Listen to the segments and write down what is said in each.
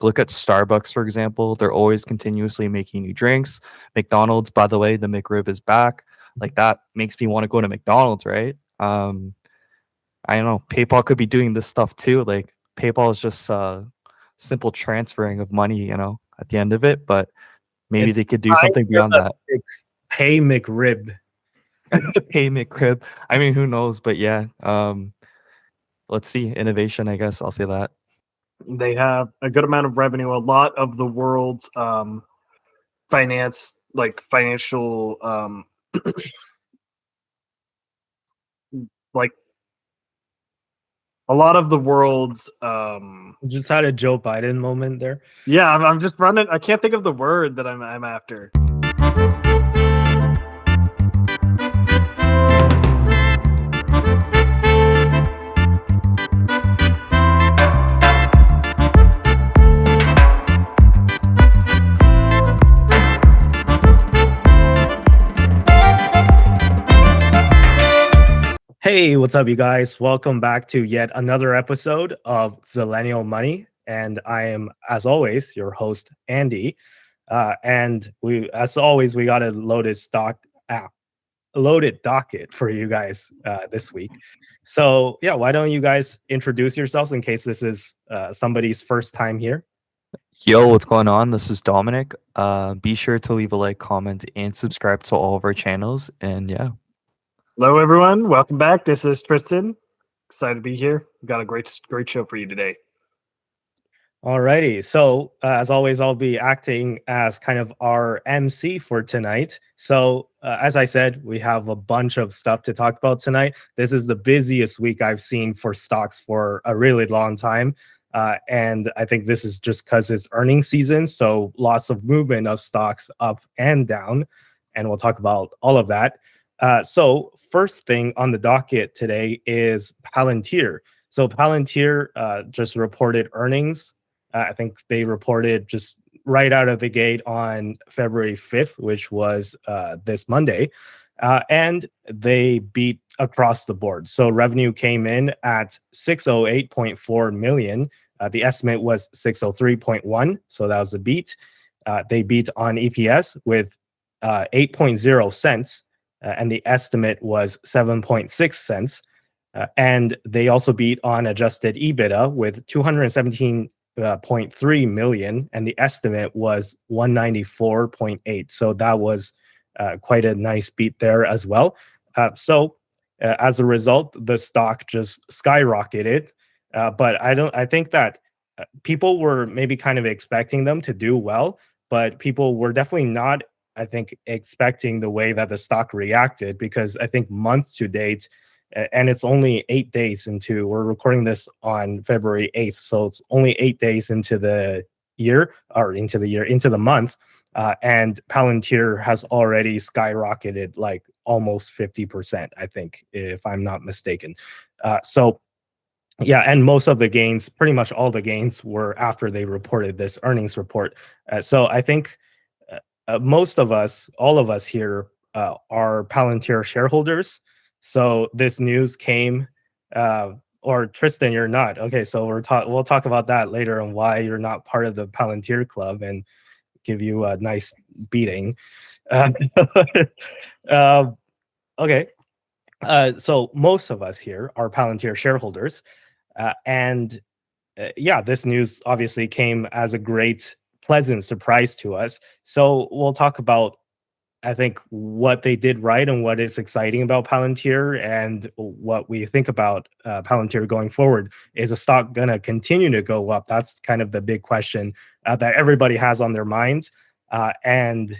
look at Starbucks, for example. They're always continuously making new drinks. McDonald's, by the way, the McRib is back. Like that makes me want to go to McDonald's, right? I don't know. PayPal could be doing this stuff too. Like PayPal is just simple transferring of money, at the end of it. But maybe they could do something beyond that. Pay McRib. Pay McRib. I mean, who knows? But yeah, let's see. Innovation, I guess. I'll say that. They have a good amount of revenue. A lot of the world's financial like a lot of the world's just had a Joe Biden moment there. Yeah, I'm just running. I can't think of the word that I'm after. Hey, what's up, you guys? Welcome back to yet another episode of Zillennial Money. And I am, as always, your host, Andy. And we got a loaded docket for you guys this week. So yeah, why don't you guys introduce yourselves in case this is somebody's first time here? Yo, what's going on? This is Dominic. Be sure to leave a like, comment, and subscribe to all of our channels. And yeah. Hello, everyone. Welcome back. This is Tristan. Excited to be here. We've got a great show for you today. Alrighty. So as always, I'll be acting as kind of our MC for tonight. So as I said, we have a bunch of stuff to talk about tonight. This is the busiest week I've seen for stocks for a really long time. And I think this is just because it's earnings season. So lots of movement of stocks up and down. And we'll talk about all of that. So first thing on the docket today is Palantir. So Palantir just reported earnings. I think they reported just right out of the gate on February 5th, which was this Monday. And they beat across the board. So revenue came in at 608.4 million. The estimate was 603.1. So that was a beat. They beat on EPS with 8.0 cents. And the estimate was 7.6 cents. And they also beat on adjusted EBITDA with 217.3 million. And the estimate was 194.8. So that was quite a nice beat there as well. So as a result, the stock just skyrocketed. But I think that people were maybe kind of expecting them to do well, but people were definitely not, I think, expecting the way that the stock reacted, because I think month to date, and it's only 8 days into, we're recording this on February 8th. So it's only 8 days into the month. And Palantir has already skyrocketed like almost 50%, I think, if I'm not mistaken. So yeah, and most of the gains, pretty much all the gains, were after they reported this earnings report. So I think most of us, all of us here, are Palantir shareholders. So this news came, or Tristan, you're not. Okay, so we'll talk about that later and why you're not part of the Palantir club and give you a nice beating. Okay, so most of us here are Palantir shareholders, and yeah, this news obviously came as a great, pleasant surprise to us. So we'll talk about, I think, what they did right and what is exciting about Palantir and what we think about Palantir going forward. Is the stock going to continue to go up? That's kind of the big question that everybody has on their minds. And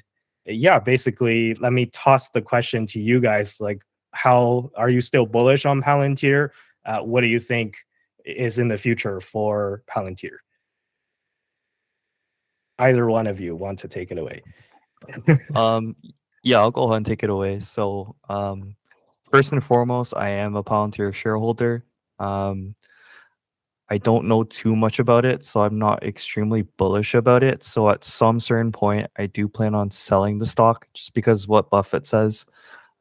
yeah, basically, let me toss the question to you guys. Like, how are you still bullish on Palantir? What do you think is in the future for Palantir? Either one of you want to take it away? Yeah, I'll go ahead and take it away. So first and foremost, I am a Palantir shareholder. I don't know too much about it, so I'm not extremely bullish about it. So at some certain point, I do plan on selling the stock, just because what Buffett says.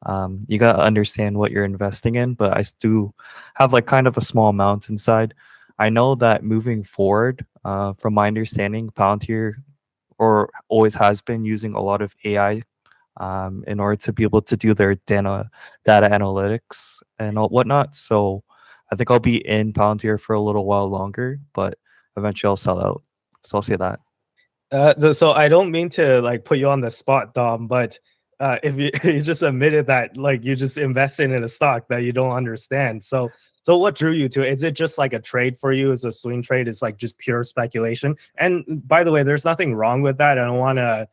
You got to understand what you're investing in, but I do have like kind of a small amount inside. I know that moving forward, From my understanding, Palantir or always has been using a lot of AI in order to be able to do their data analytics and whatnot. So I think I'll be in Palantir for a little while longer, but eventually I'll sell out. So I'll say that. So I don't mean to like put you on the spot, Dom, but if you, you just admitted that like you just invested in a stock that you don't understand. So what drew you to it? Is it just like a trade for you? Is a swing trade? It's like just pure speculation. And by the way, there's nothing wrong with that. I don't want to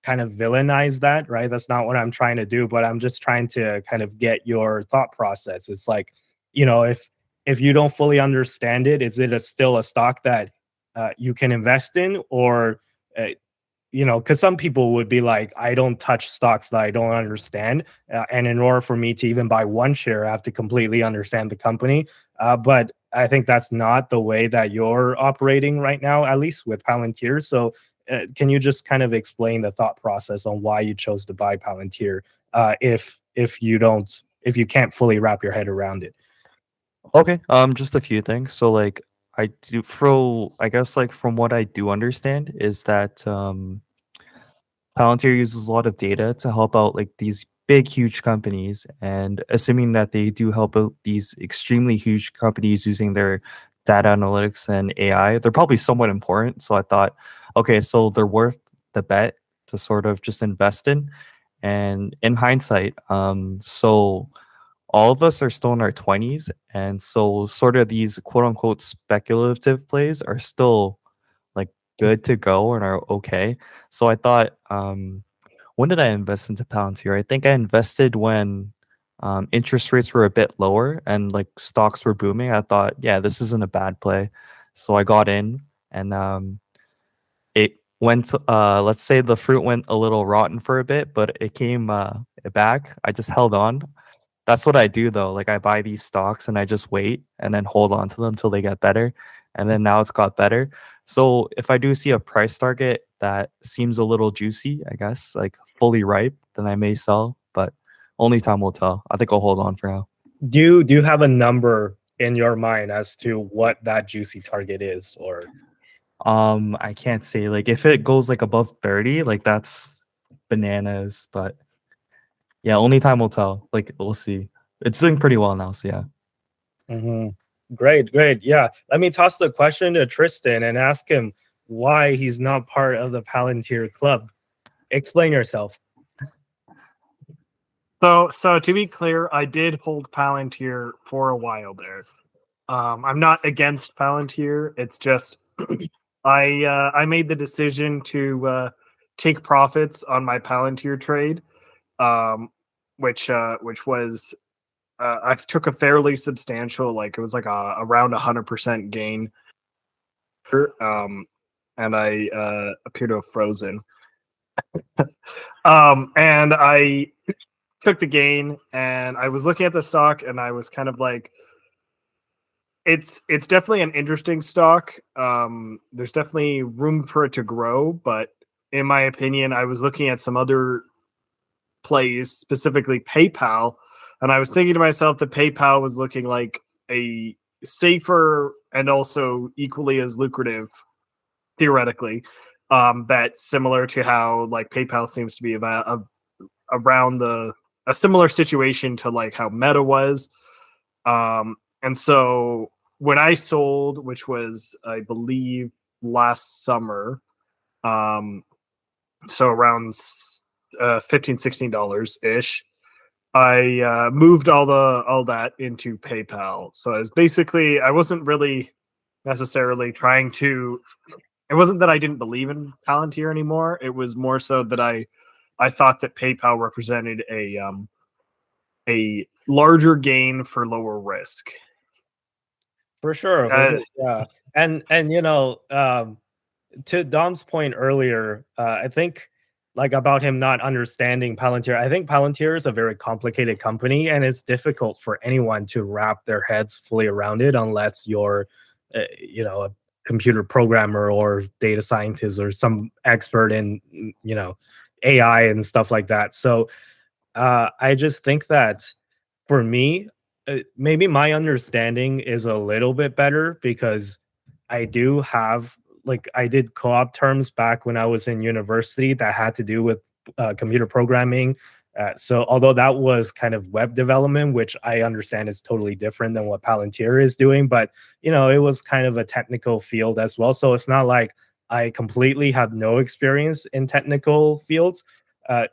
kind of villainize that, right? That's not what I'm trying to do, but I'm just trying to kind of get your thought process. It's like, if you don't fully understand it, is it still a stock that you can invest in, or because some people would be like, I don't touch stocks that I don't understand, and in order for me to even buy one share, I have to completely understand the company. But I think that's not the way that you're operating right now, at least with Palantir. So can you just kind of explain the thought process on why you chose to buy Palantir, if you can't fully wrap your head around it? Okay. Just a few things. So like I guess like from what I do understand is that Palantir uses a lot of data to help out like these big, huge companies. And assuming that they do help out these extremely huge companies using their data analytics and AI, they're probably somewhat important. So I thought, okay, so they're worth the bet to sort of just invest in. And in hindsight, so all of us are still in our 20s. And so sort of these quote unquote speculative plays are still like good to go and are okay. So I thought, when did I invest into Palantir? I think I invested when interest rates were a bit lower and like stocks were booming. I thought, yeah, this isn't a bad play. So I got in and it went, let's say the fruit went a little rotten for a bit, but it came back. I just held on. That's what I do though. Like I buy these stocks and I just wait and then hold on to them until they get better. And then now it's got better. So if I do see a price target that seems a little juicy, I guess, like fully ripe, then I may sell, but only time will tell. I think I'll hold on for now. Do you have a number in your mind as to what that juicy target is, or? I can't say like if it goes like above 30, like that's bananas, but yeah, only time will tell. Like we'll see. It's doing pretty well now, so yeah. Great. Yeah. Let me toss the question to Tristan and ask him why he's not part of the Palantir club. Explain yourself. So to be clear, I did hold Palantir for a while there. I'm not against Palantir. It's just I made the decision to take profits on my Palantir trade, which was I took a fairly substantial, like it was like around 100% gain, and I appear to have frozen. And I took the gain, and I was looking at the stock, and I was kind of like, it's definitely an interesting stock. There's definitely room for it to grow, but in my opinion, I was looking at some other plays, specifically PayPal, and I was thinking to myself that PayPal was looking like a safer and also equally as lucrative, theoretically, bet, similar to how like PayPal seems to be about around a similar situation to like how Meta was. And so when I sold, which was I believe last summer, so around $15-16 ish, I moved all that into PayPal. So I was basically, I wasn't really necessarily trying to, it wasn't that I didn't believe in Palantir anymore. It was more so that I thought that PayPal represented a larger gain for lower risk. For sure. Yeah. And to Dom's point earlier, I think like about him not understanding Palantir, I think Palantir is a very complicated company, and it's difficult for anyone to wrap their heads fully around it unless you're, a computer programmer or data scientist or some expert in, AI and stuff like that. So I just think that for me, maybe my understanding is a little bit better because I do have I did co-op terms back when I was in university that had to do with computer programming. So although that was kind of web development, which I understand is totally different than what Palantir is doing, but it was kind of a technical field as well. So it's not like I completely have no experience in technical fields.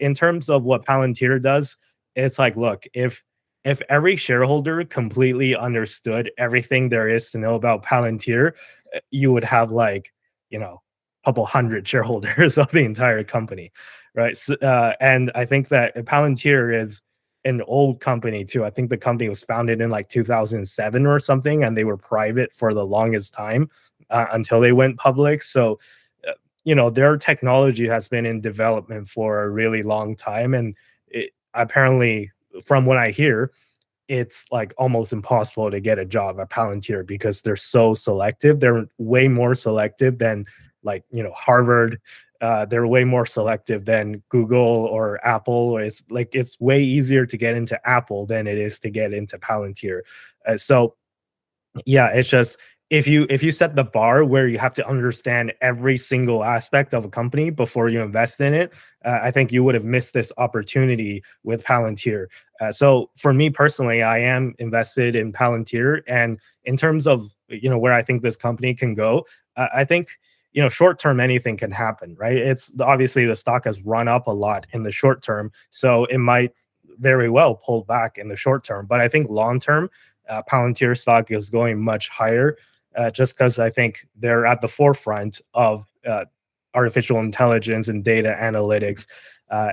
In terms of what Palantir does, it's like, look, if every shareholder completely understood everything there is to know about Palantir, you would have a couple hundred shareholders of the entire company, right? So, and I think that Palantir is an old company too. I think the company was founded in like 2007 or something, and they were private for the longest time until they went public. So, their technology has been in development for a really long time, and apparently, from what I hear, it's like almost impossible to get a job at Palantir because they're so selective. They're way more selective than Harvard. They're way more selective than Google or Apple. It's way easier to get into Apple than it is to get into Palantir. So yeah, it's just if you set the bar where you have to understand every single aspect of a company before you invest in it, I think you would have missed this opportunity with Palantir. So for me personally, I am invested in Palantir, and in terms of where I think this company can go, I think short term anything can happen, right? It's obviously the stock has run up a lot in the short term, so it might very well pull back in the short term. But I think long term, Palantir stock is going much higher. Just because I think they're at the forefront of artificial intelligence and data analytics.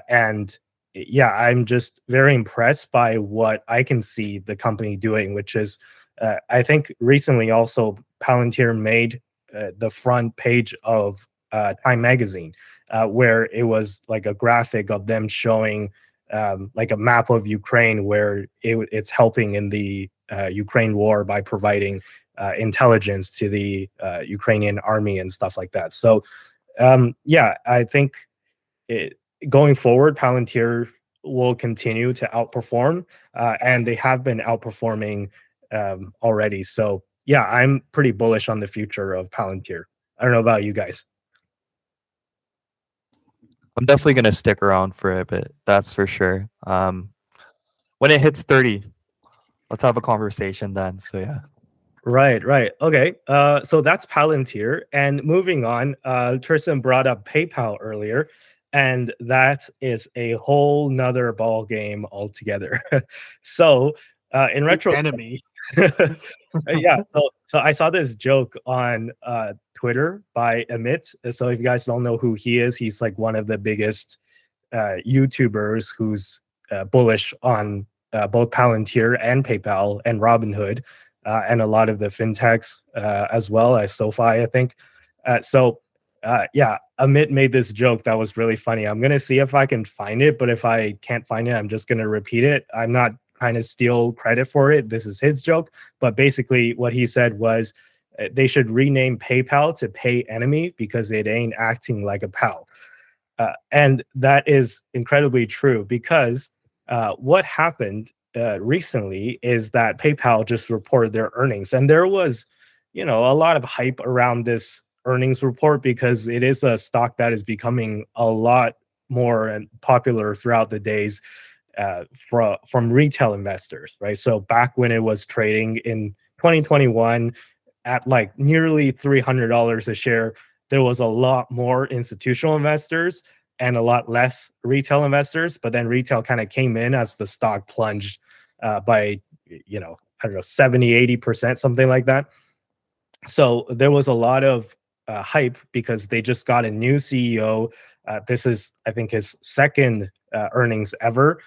And yeah, I'm just very impressed by what I can see the company doing, which is, I think recently also Palantir made the front page of Time Magazine, where it was like a graphic of them showing like a map of Ukraine where it's helping in the Ukraine war by providing intelligence to the Ukrainian army and stuff like that. So yeah, I think going forward, Palantir will continue to outperform, and they have been outperforming already. So yeah, I'm pretty bullish on the future of Palantir. I don't know about you guys. I'm definitely going to stick around for a bit. That's for sure. When it hits 30, let's have a conversation then. So yeah. Right. Okay. So that's Palantir. And moving on, Tristan brought up PayPal earlier, and that is a whole nother ball game altogether. So in retrospect, enemy. yeah. So I saw this joke on Twitter by Amit. So if you guys don't know who he is, he's like one of the biggest YouTubers who's bullish on both Palantir and PayPal and Robinhood. And a lot of the fintechs as well as SoFi, I think. Yeah, Amit made this joke that was really funny. I'm going to see if I can find it, but if I can't find it, I'm just going to repeat it. I'm not trying to steal credit for it. This is his joke. But basically what he said was they should rename PayPal to Pay Enemy because it ain't acting like a pal. And that is incredibly true because what happened recently is that PayPal just reported their earnings, and there was, a lot of hype around this earnings report because it is a stock that is becoming a lot more popular throughout the days from retail investors, right? So back when it was trading in 2021 at like nearly $300 a share, there was a lot more institutional investors and a lot less retail investors, but then retail kind of came in as the stock plunged by, I don't know, 70, 80%, something like that. So there was a lot of hype because they just got a new CEO. This is, I think, his second earnings ever.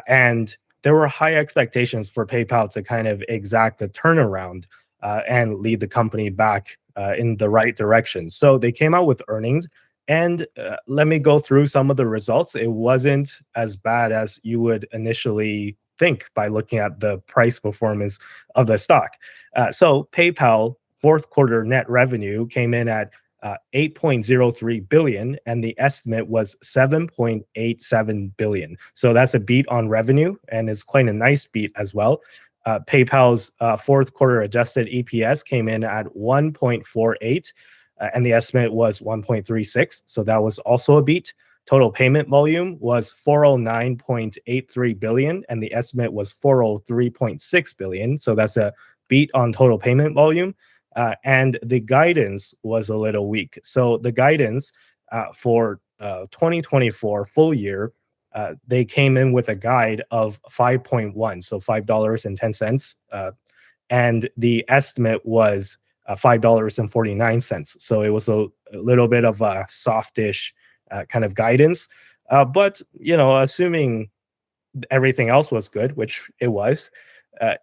And there were high expectations for PayPal to kind of exact a turnaround and lead the company back in the right direction. So they came out with earnings. And let me go through some of the results. It wasn't as bad as you would initially think by looking at the price performance of the stock. So PayPal fourth quarter net revenue came in at 8.03 billion, and the estimate was 7.87 billion. So that's a beat on revenue, and it's quite a nice beat as well. PayPal's fourth quarter adjusted EPS came in at 1.48, and the estimate was 1.36. So that was also a beat. Total payment volume was 409.83 billion, and the estimate was 403.6 billion. So that's a beat on total payment volume. And the guidance was a little weak. So the guidance for 2024 full year, they came in with a guide of 5.1, so $5.10, and the estimate was $5.49. So it was a little bit of a softish kind of guidance. But assuming everything else was good, which it was,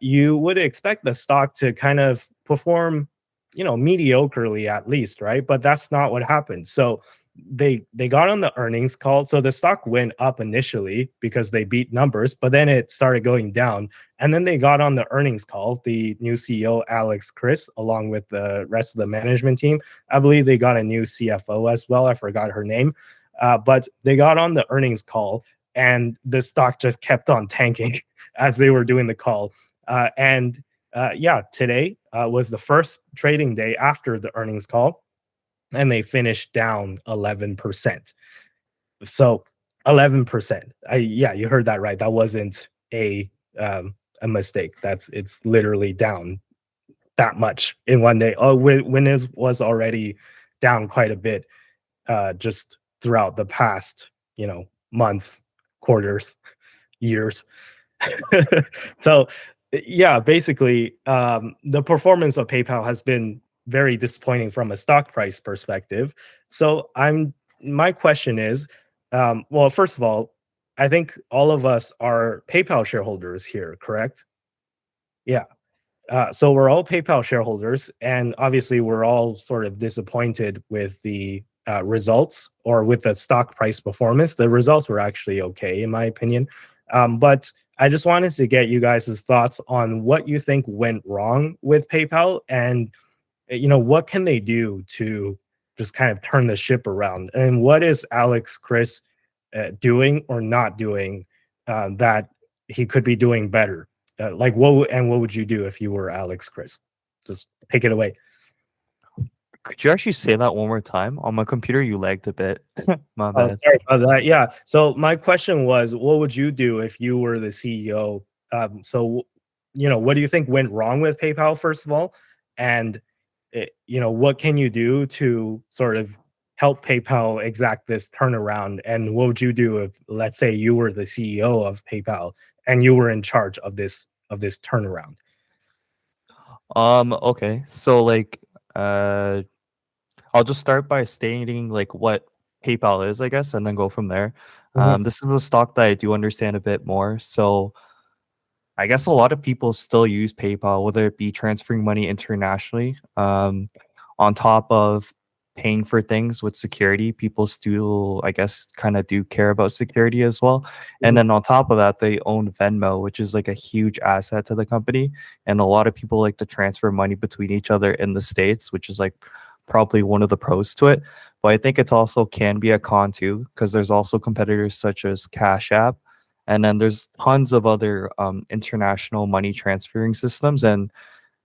you would expect the stock to kind of perform, mediocrely at least, right? But that's not what happened. So they got on the earnings call. So the stock went up initially because they beat numbers, but then it started going down. And then they got on the earnings call, the new CEO, Alex Chris, along with the rest of the management team. I believe they got a new CFO as well. I forgot her name. But they got on the earnings call and the stock just kept on tanking as they were doing the call. Today was the first trading day after the earnings call, and they finished down 11%. So 11%. You heard that right. That wasn't a mistake. It's literally down that much in one day. Oh, when it was already down quite a bit just throughout the past, months, quarters, years. So basically the performance of PayPal has been very disappointing from a stock price perspective. So my question is, well, first of all, I think all of us are PayPal shareholders here, correct? Yeah. So we're all PayPal shareholders, and obviously we're all sort of disappointed with the results or with the stock price performance. The results were actually okay, in my opinion. But I just wanted to get you guys' thoughts on what you think went wrong with PayPal, and what can they do to just kind of turn the ship around, and what is Alex Chris doing or not doing that he could be doing better? What would you do if you were Alex Chris? Just take it away. Could you actually say that one more time? On my computer, you lagged a bit. My Oh, bad. sorry about that. Yeah. So my question was, what would you do if you were the CEO? What do you think went wrong with PayPal, first of all? And, what can you do to sort of help PayPal exact this turnaround? And what would you do if, let's say, you were the CEO of PayPal and you were in charge of this turnaround? Okay. So I'll just start by stating what PayPal is, I guess, and then go from there. Mhm. This is a stock that I do understand a bit more. So I guess a lot of people still use PayPal, whether it be transferring money internationally, on top of paying for things with security. People still, I guess, kind of do care about security as well. And then on top of that, they own Venmo, which is like a huge asset to the company. And a lot of people like to transfer money between each other in the States, which is like probably one of the pros to it. But I think it's also can be a con too, because there's also competitors such as Cash App. And then there's tons of other international money transferring systems, and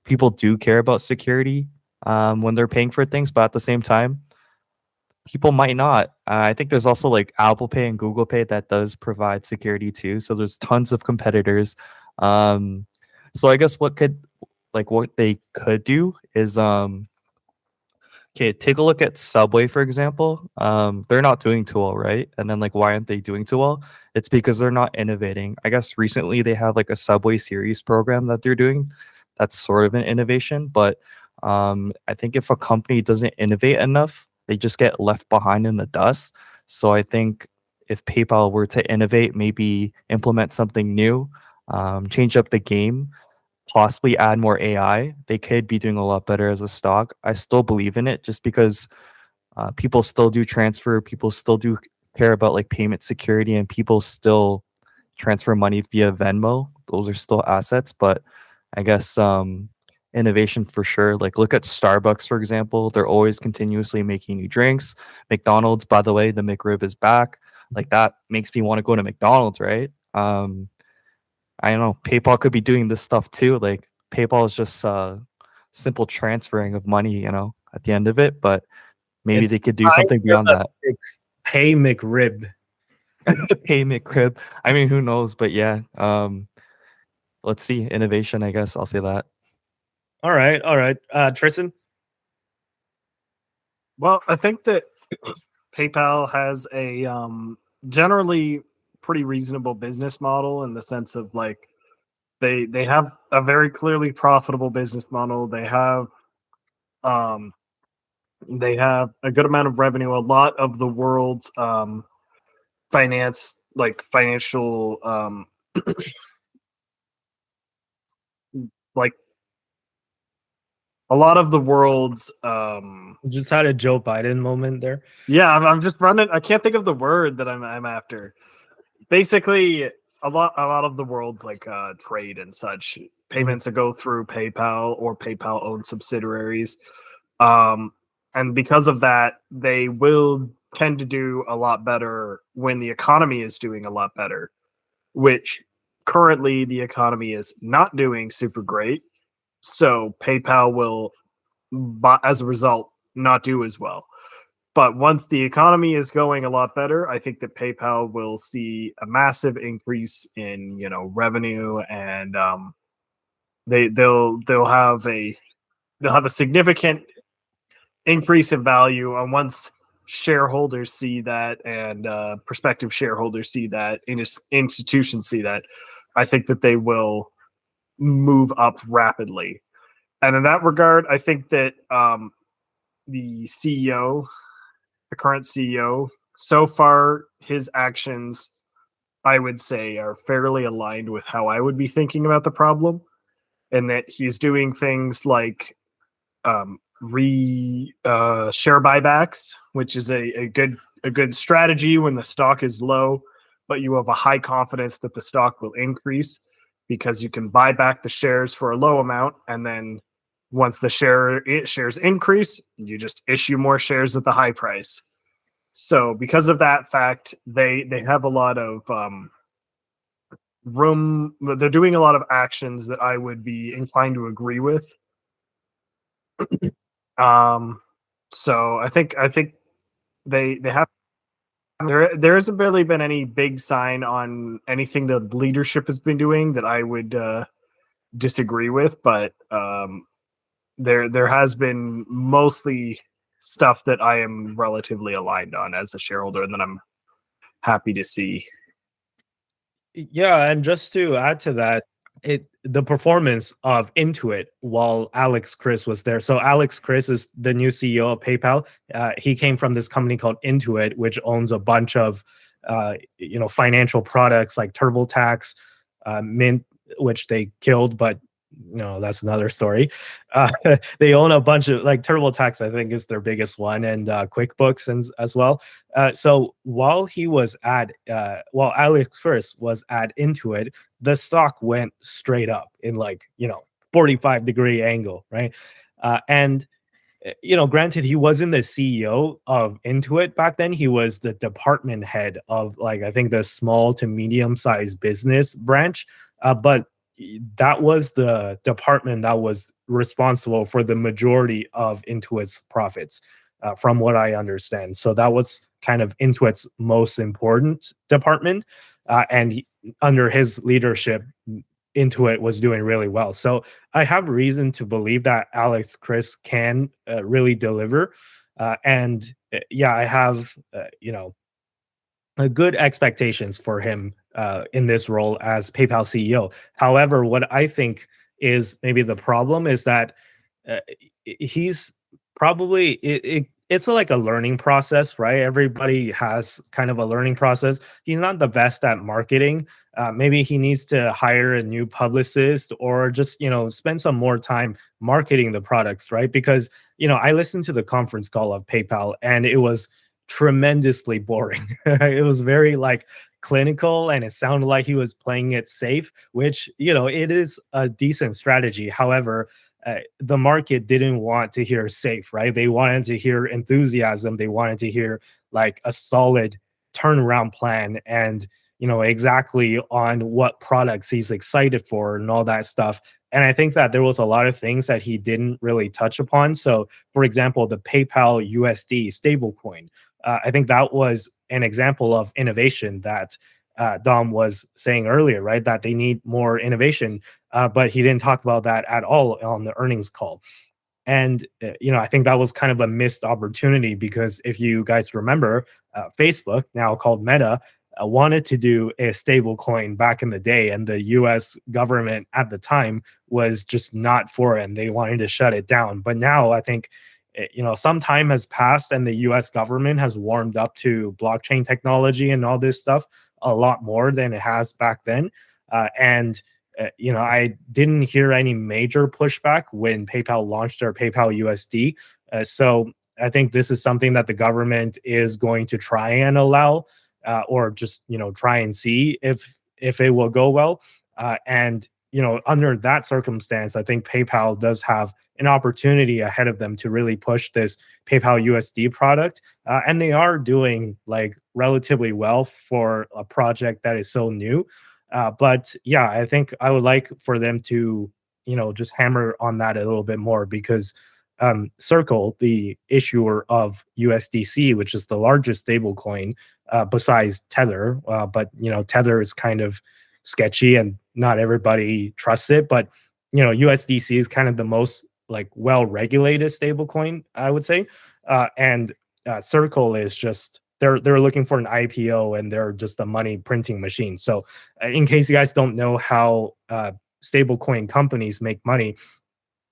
people do care about security when they're paying for things, but at the same time, people might not. I think there's also like Apple Pay and Google Pay that does provide security too. So there's tons of competitors. So I guess what they could do is okay, take a look at Subway, for example. They're not doing too well, right? And then why aren't they doing too well? It's because they're not innovating. I guess recently they have like a Subway series program that they're doing. That's sort of an innovation, but I think if a company doesn't innovate enough, they just get left behind in the dust. So I think if PayPal were to innovate, maybe implement something new, change up the game, possibly add more AI, they could be doing a lot better as a stock. I still believe in it just because people still do transfer, people still do care about like payment security, and people still transfer money via Venmo. Those are still assets, but I guess innovation for sure. Like look at Starbucks, for example. They're always continuously making new drinks. McDonald's, by the way, the McRib is back. Like that makes me want to go to McDonald's, right? I don't know. PayPal could be doing this stuff too. Like PayPal is just simple transferring of money. at the end of it, but maybe It's they could do something beyond that. Hey McRib. Hey McRib. I mean, who knows? But yeah, let's see. Innovation, I guess. I'll say that. All right. Tristan? Well, I think that PayPal has a generally pretty reasonable business model in the sense of like they have a very clearly profitable business model. They have a good amount of revenue. A lot of the world's financial like a lot of the world's Just had a Joe Biden moment there. yeah, I'm just running. I can't think of the word that I'm after. Basically, a lot of the world's like trade and such payments that go through PayPal or PayPal owned subsidiaries, and because of that, they will tend to do a lot better when the economy is doing a lot better, which currently the economy is not doing super great. So PayPal will, as a result, not do as well. But once the economy is going a lot better, I think that PayPal will see a massive increase in revenue, and they'll have a significant increase in value. And once shareholders see that, and prospective shareholders see that, institutions see that, I think that they will move up rapidly. And in that regard, I think that the current CEO, so far, his actions, I would say, are fairly aligned with how I would be thinking about the problem, and that he's doing things like share buybacks, which is a good strategy when the stock is low, but you have a high confidence that the stock will increase because you can buy back the shares for a low amount, and then once the shares increase, you just issue more shares at the high price. So because of that fact, they have a lot of room. They're doing a lot of actions that I would be inclined to agree with. So I think they have. There hasn't really been any big sign on anything the leadership has been doing that I would disagree with, but there has been mostly stuff that I am relatively aligned on as a shareholder, and that I'm happy to see. Yeah, and just to add to that, the performance of Intuit while Alex Chris was there. So Alex Chris is the new CEO of PayPal. He came from this company called Intuit, which owns a bunch of financial products like TurboTax, Mint, which they killed, but that's another story. They own a bunch of, like, TurboTax, I think, is their biggest one, and QuickBooks as well. So while Alex Chris was at Intuit, the stock went straight up in 45-degree angle, right? And granted, he wasn't the CEO of Intuit back then. He was the department head of, I think, the small to medium-sized business branch. But that was the department that was responsible for the majority of Intuit's profits, from what I understand. So that was kind of Intuit's most important department. And under his leadership, Intuit was doing really well. So I have reason to believe that Alex Chris can really deliver. And I have, good expectations for him in this role as PayPal CEO. However, what I think is maybe the problem is that he's probably it's like a learning process, right? Everybody has kind of a learning process. He's not the best at marketing. Maybe he needs to hire a new publicist, or just spend some more time marketing the products, right? Because I listened to the conference call of PayPal, and it was tremendously boring. It was very clinical, and it sounded like he was playing it safe, which it is a decent strategy. However, the market didn't want to hear safe, right? They wanted to hear enthusiasm. They wanted to hear a solid turnaround plan, and exactly on what products he's excited for and all that stuff. And I think that there was a lot of things that he didn't really touch upon. So, for example, the PayPal USD stablecoin, I think that was an example of innovation that Dom was saying earlier, right? That they need more innovation, but he didn't talk about that at all on the earnings call. And I think that was kind of a missed opportunity because if you guys remember, Facebook, now called Meta, wanted to do a stable coin back in the day, and the U.S. government at the time was just not for it, and they wanted to shut it down. But now I think some time has passed, and the U.S. government has warmed up to blockchain technology and all this stuff a lot more than it has back then. I didn't hear any major pushback when PayPal launched their PayPal USD. So I think this is something that the government is going to try and allow, or just try and see if it will go well. Under that circumstance, I think PayPal does have an opportunity ahead of them to really push this PayPal USD product, and they are doing like relatively well for a project that is so new. But yeah, I think I would like for them to, just hammer on that a little bit more because Circle, the issuer of USDC, which is the largest stablecoin besides Tether, but Tether is kind of sketchy and not everybody trusts it. But USDC is kind of the most like well-regulated stablecoin, I would say, and Circle is just they're looking for an IPO and they're just a money printing machine. So, in case you guys don't know how stablecoin companies make money,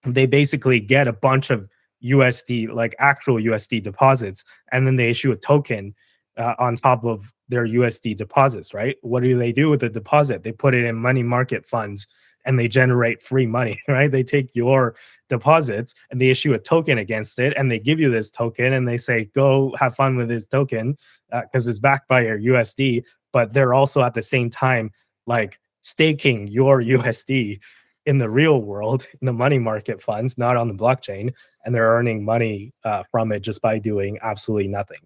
they basically get a bunch of USD, like actual USD deposits, and then they issue a token on top of their USD deposits, right? What do they do with the deposit? They put it in money market funds and they generate free money, right? They take your deposits and they issue a token against it and they give you this token and they say, go have fun with this token because it's backed by your USD. But they're also at the same time like staking your USD in the real world, in the money market funds, not on the blockchain. And they're earning money from it just by doing absolutely nothing.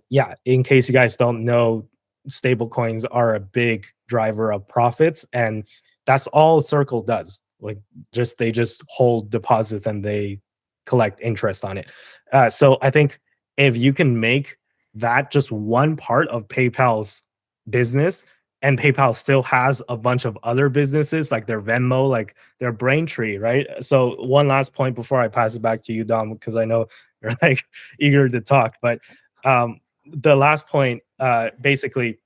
Yeah, in case you guys don't know, stable coins are a big driver of profits, and that's all Circle does. Like they just hold deposits and they collect interest on it. So I think if you can make that just one part of PayPal's business, and PayPal still has a bunch of other businesses like their Venmo, like their Braintree, right? So one last point before I pass it back to you, Dom, because I know you're like eager to talk, but the last point, basically,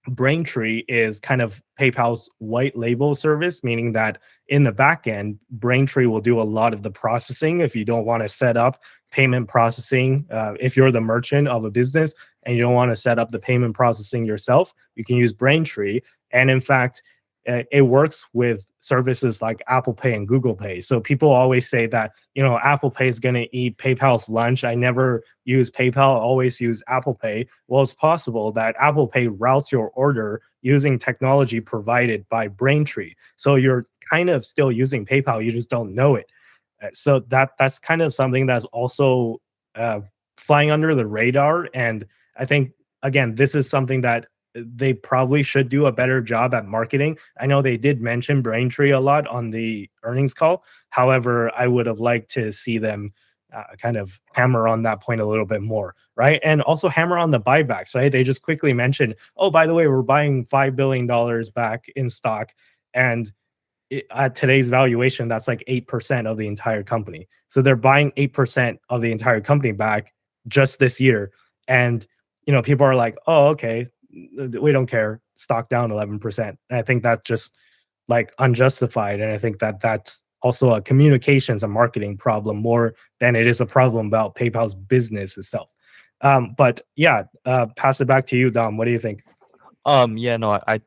Braintree is kind of PayPal's white label service, meaning that in the back end, Braintree will do a lot of the processing. If you don't want to set up payment processing, if you're the merchant of a business and you don't want to set up the payment processing yourself, you can use Braintree. And in fact, it works with services like Apple Pay and Google Pay. So people always say that, Apple Pay is going to eat PayPal's lunch. I never use PayPal, I always use Apple Pay. Well, it's possible that Apple Pay routes your order using technology provided by Braintree. So you're kind of still using PayPal, you just don't know it. So that's kind of something that's also flying under the radar. And I think, again, this is something that they probably should do a better job at marketing. I know they did mention Braintree a lot on the earnings call. However, I would have liked to see them kind of hammer on that point a little bit more, right? And also hammer on the buybacks, right? They just quickly mentioned, oh, by the way, we're buying $5 billion back in stock. And at today's valuation, that's like 8% of the entire company. So they're buying 8% of the entire company back just this year. And, people are like, oh, okay, we don't care, stock down 11%. And I think that's just like unjustified. And I think that that's also a communications and marketing problem more than it is a problem about PayPal's business itself. But yeah, pass it back to you, Dom. What do you think? Yeah, no, I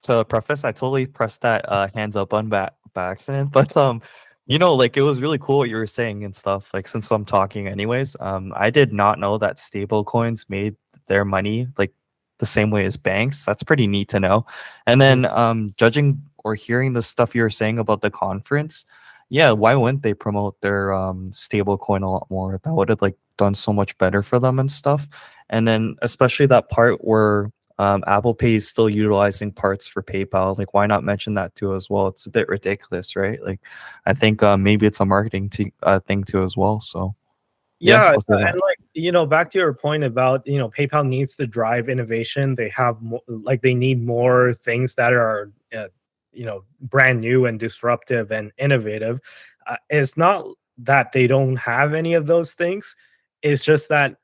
to preface, I totally pressed that hands up button by accident, but like it was really cool what you were saying and stuff. Like since I'm talking anyways, I did not know that stable coins made their money like the same way as banks. That's pretty neat to know. And then judging or hearing the stuff you were saying about the conference, yeah, why wouldn't they promote their stable coin a lot more? That would have like done so much better for them and stuff. And then especially that part where Apple Pay is still utilizing parts for PayPal. Like, why not mention that too as well? It's a bit ridiculous, right? Like, I think maybe it's a marketing thing too as well. So yeah, I'll say that. And like, back to your point about, PayPal needs to drive innovation. They have they need more things that are brand new and disruptive and innovative. It's not that they don't have any of those things. It's just that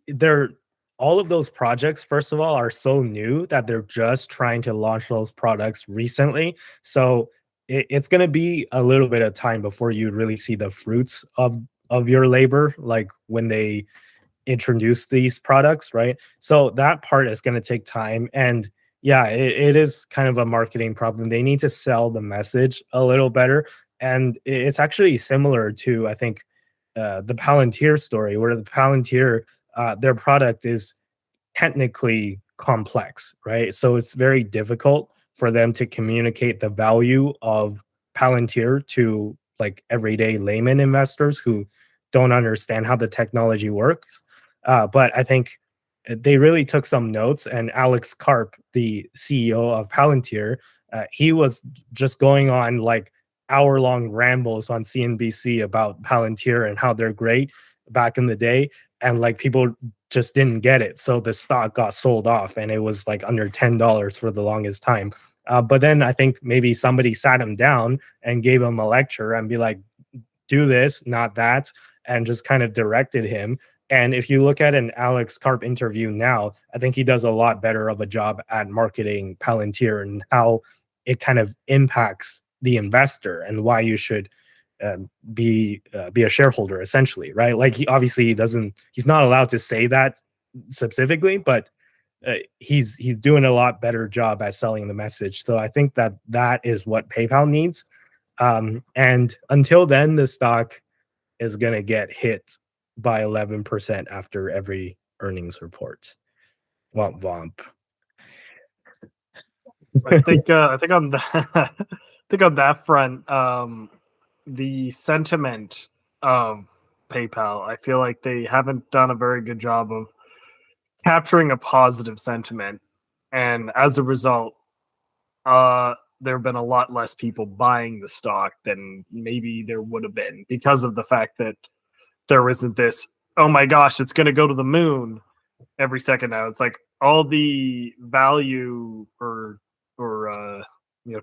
they're all of those projects, first of all, are so new that they're just trying to launch those products recently. So it's going to be a little bit of time before you really see the fruits of your labor, like when they introduce these products, right? So that part is going to take time. And yeah, it is kind of a marketing problem. They need to sell the message a little better. And it's actually similar to, I think, the Palantir story, where the Palantir, their product is technically complex, right? So it's very difficult for them to communicate the value of Palantir to like everyday layman investors who don't understand how the technology works. But I think they really took some notes, and Alex Karp, the CEO of Palantir, he was just going on like hour-long rambles on CNBC about Palantir and how they're great back in the day, and like people just didn't get it, so the stock got sold off, and it was like under $10 for the longest time. But then I think maybe somebody sat him down and gave him a lecture and be like, do this, not that, and just kind of directed him. And if you look at an Alex Karp interview now, I think he does a lot better of a job at marketing Palantir and how it kind of impacts the investor and why you should be a shareholder, essentially, right? Like he's not allowed to say that specifically, but he's doing a lot better job at selling the message. So I think that is what PayPal needs. And until then, the stock is going to get hit by 11% after every earnings report. Womp womp. I think on that front, the sentiment of PayPal, I feel like they haven't done a very good job of capturing a positive sentiment, and as a result, there have been a lot less people buying the stock than maybe there would have been, because of the fact that there isn't this, oh my gosh, it's going to go to the moon every second now. It's like all the value or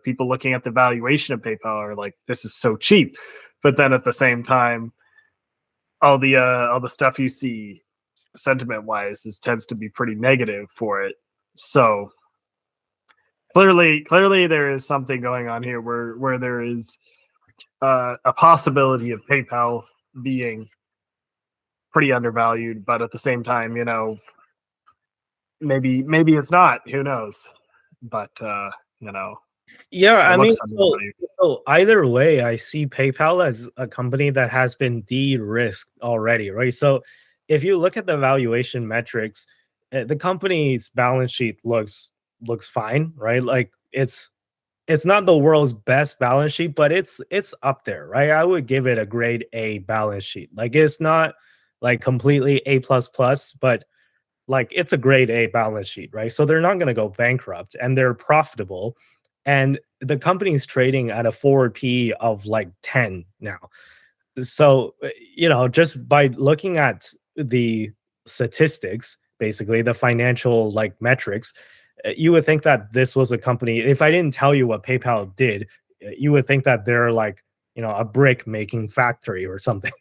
people looking at the valuation of PayPal are like, this is so cheap. But then at the same time, all the stuff you see sentiment wise tends to be pretty negative for it. So clearly there is something going on here where there is a possibility of PayPal being pretty undervalued, but at the same time, maybe it's not. Who knows? But yeah, I mean, so either way, I see PayPal as a company that has been de-risked already, right? So if you look at the valuation metrics, the company's balance sheet looks fine, right? Like it's not the world's best balance sheet, but it's up there, right? I would give it a grade A balance sheet. Like it's not like completely A++, but like it's a grade A balance sheet, right? So they're not going to go bankrupt, and they're profitable, and the company's trading at a forward PE of like 10 now. So just by looking at the statistics, basically the financial like metrics, you would think that this was a company. If I didn't tell you what PayPal did, you would think that they're like a brick making factory or something.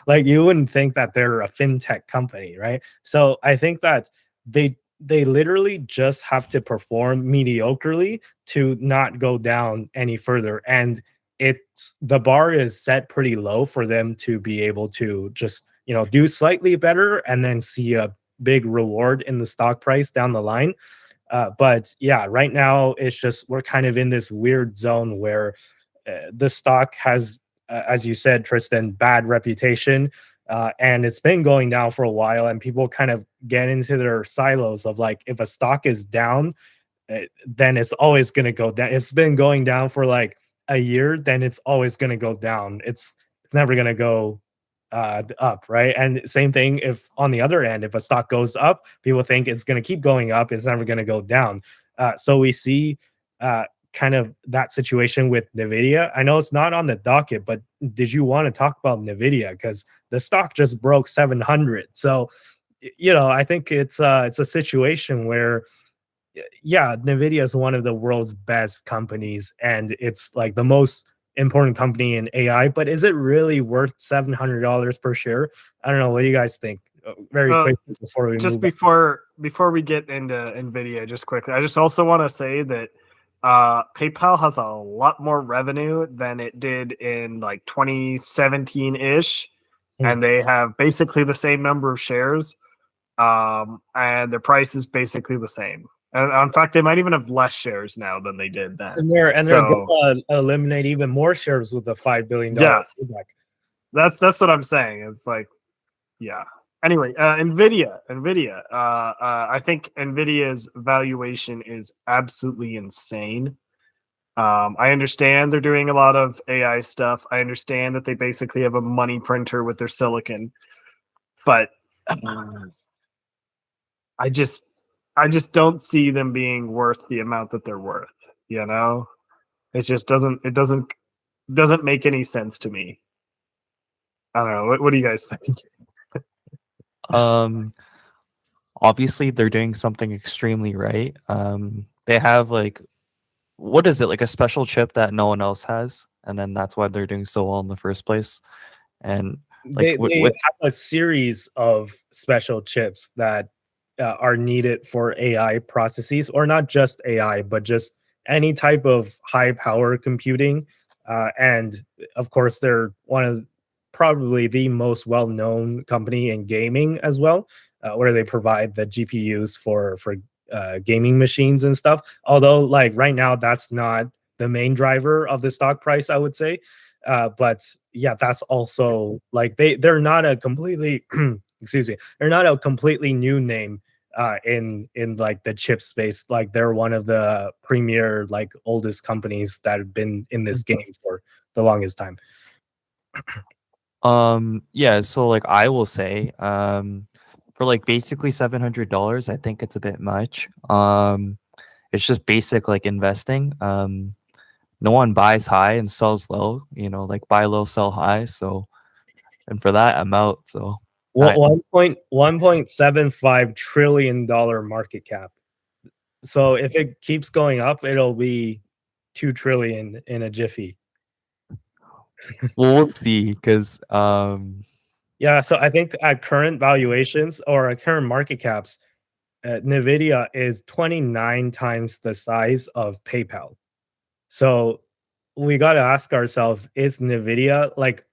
Like you wouldn't think that they're a fintech company, right? So I think that they literally just have to perform mediocrely to not go down any further, and the bar is set pretty low for them to be able to just do slightly better and then see a big reward in the stock price down the line. But yeah, right now it's just we're kind of in this weird zone where the stock has, as you said, Tristan, bad reputation, and it's been going down for a while, and people kind of get into their silos of like, if a stock is down, then it's always going to go down. It's been going down for like a year, then it's always going to go down. It's never going to go up, right? And same thing if on the other end, if a stock goes up, people think it's going to keep going up, it's never going to go down. So we see kind of that situation with NVIDIA. I know it's not on the docket, but did you want to talk about NVIDIA? Because the stock just broke 700. So, I think it's a situation where, yeah, NVIDIA is one of the world's best companies, and it's like the most important company in AI. But is it really worth $700 per share? I don't know. What do you guys think? Very quickly before we just move before we get into NVIDIA, just quickly, I just also want to say that PayPal has a lot more revenue than it did in like 2017-ish, and they have basically the same number of shares, and their price is basically the same. And in fact, they might even have less shares now than they did then. And they're going to eliminate even more shares with the $5 billion payback. That's what I'm saying. It's like, yeah. Anyway, NVIDIA. I think NVIDIA's valuation is absolutely insane. I understand they're doing a lot of AI stuff. I understand that they basically have a money printer with their silicon, but I just don't see them being worth the amount that they're worth. It just doesn't make any sense to me. I don't know. What do you guys think? Obviously they're doing something extremely right. They have like, what is it, like a special chip that no one else has, and then that's why they're doing so well in the first place. And like they have a series of special chips that are needed for AI processes, or not just AI, but just any type of high power computing. And of course, they're one of probably the most well-known company in gaming as well, where they provide the GPUs for gaming machines and stuff. Although, like right now, that's not the main driver of the stock price, I would say. But yeah, that's also like they're not a completely excuse me, they're not a completely new name in like the chip space. Like they're one of the premier, like oldest companies that have been in this game for the longest time. Yeah, so like I will say, for like basically $700, I think it's a bit much. It's just basic like investing. No one buys high and sells low, like buy low, sell high. So, and for that, I'm out. So, $1.75 trillion market cap. So if it keeps going up, it'll be 2 trillion in a jiffy. we'll see, because yeah, so I think at current valuations or at current market caps, NVIDIA is 29 times the size of PayPal. So we got to ask ourselves, is NVIDIA, like,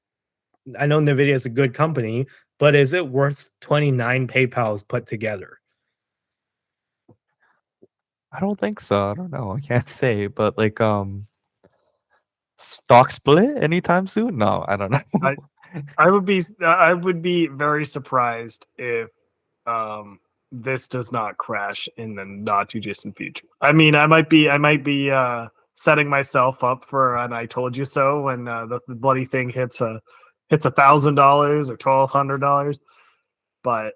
I know NVIDIA is a good company, but is it worth 29 PayPals put together? I don't think so. I don't know. I can't say, but like, stock split anytime soon? No, I don't know. I would be very surprised if this does not crash in the not too distant future. I mean, I might be setting myself up for an "I told you so" when the bloody thing hits $1,000 or $1,200, but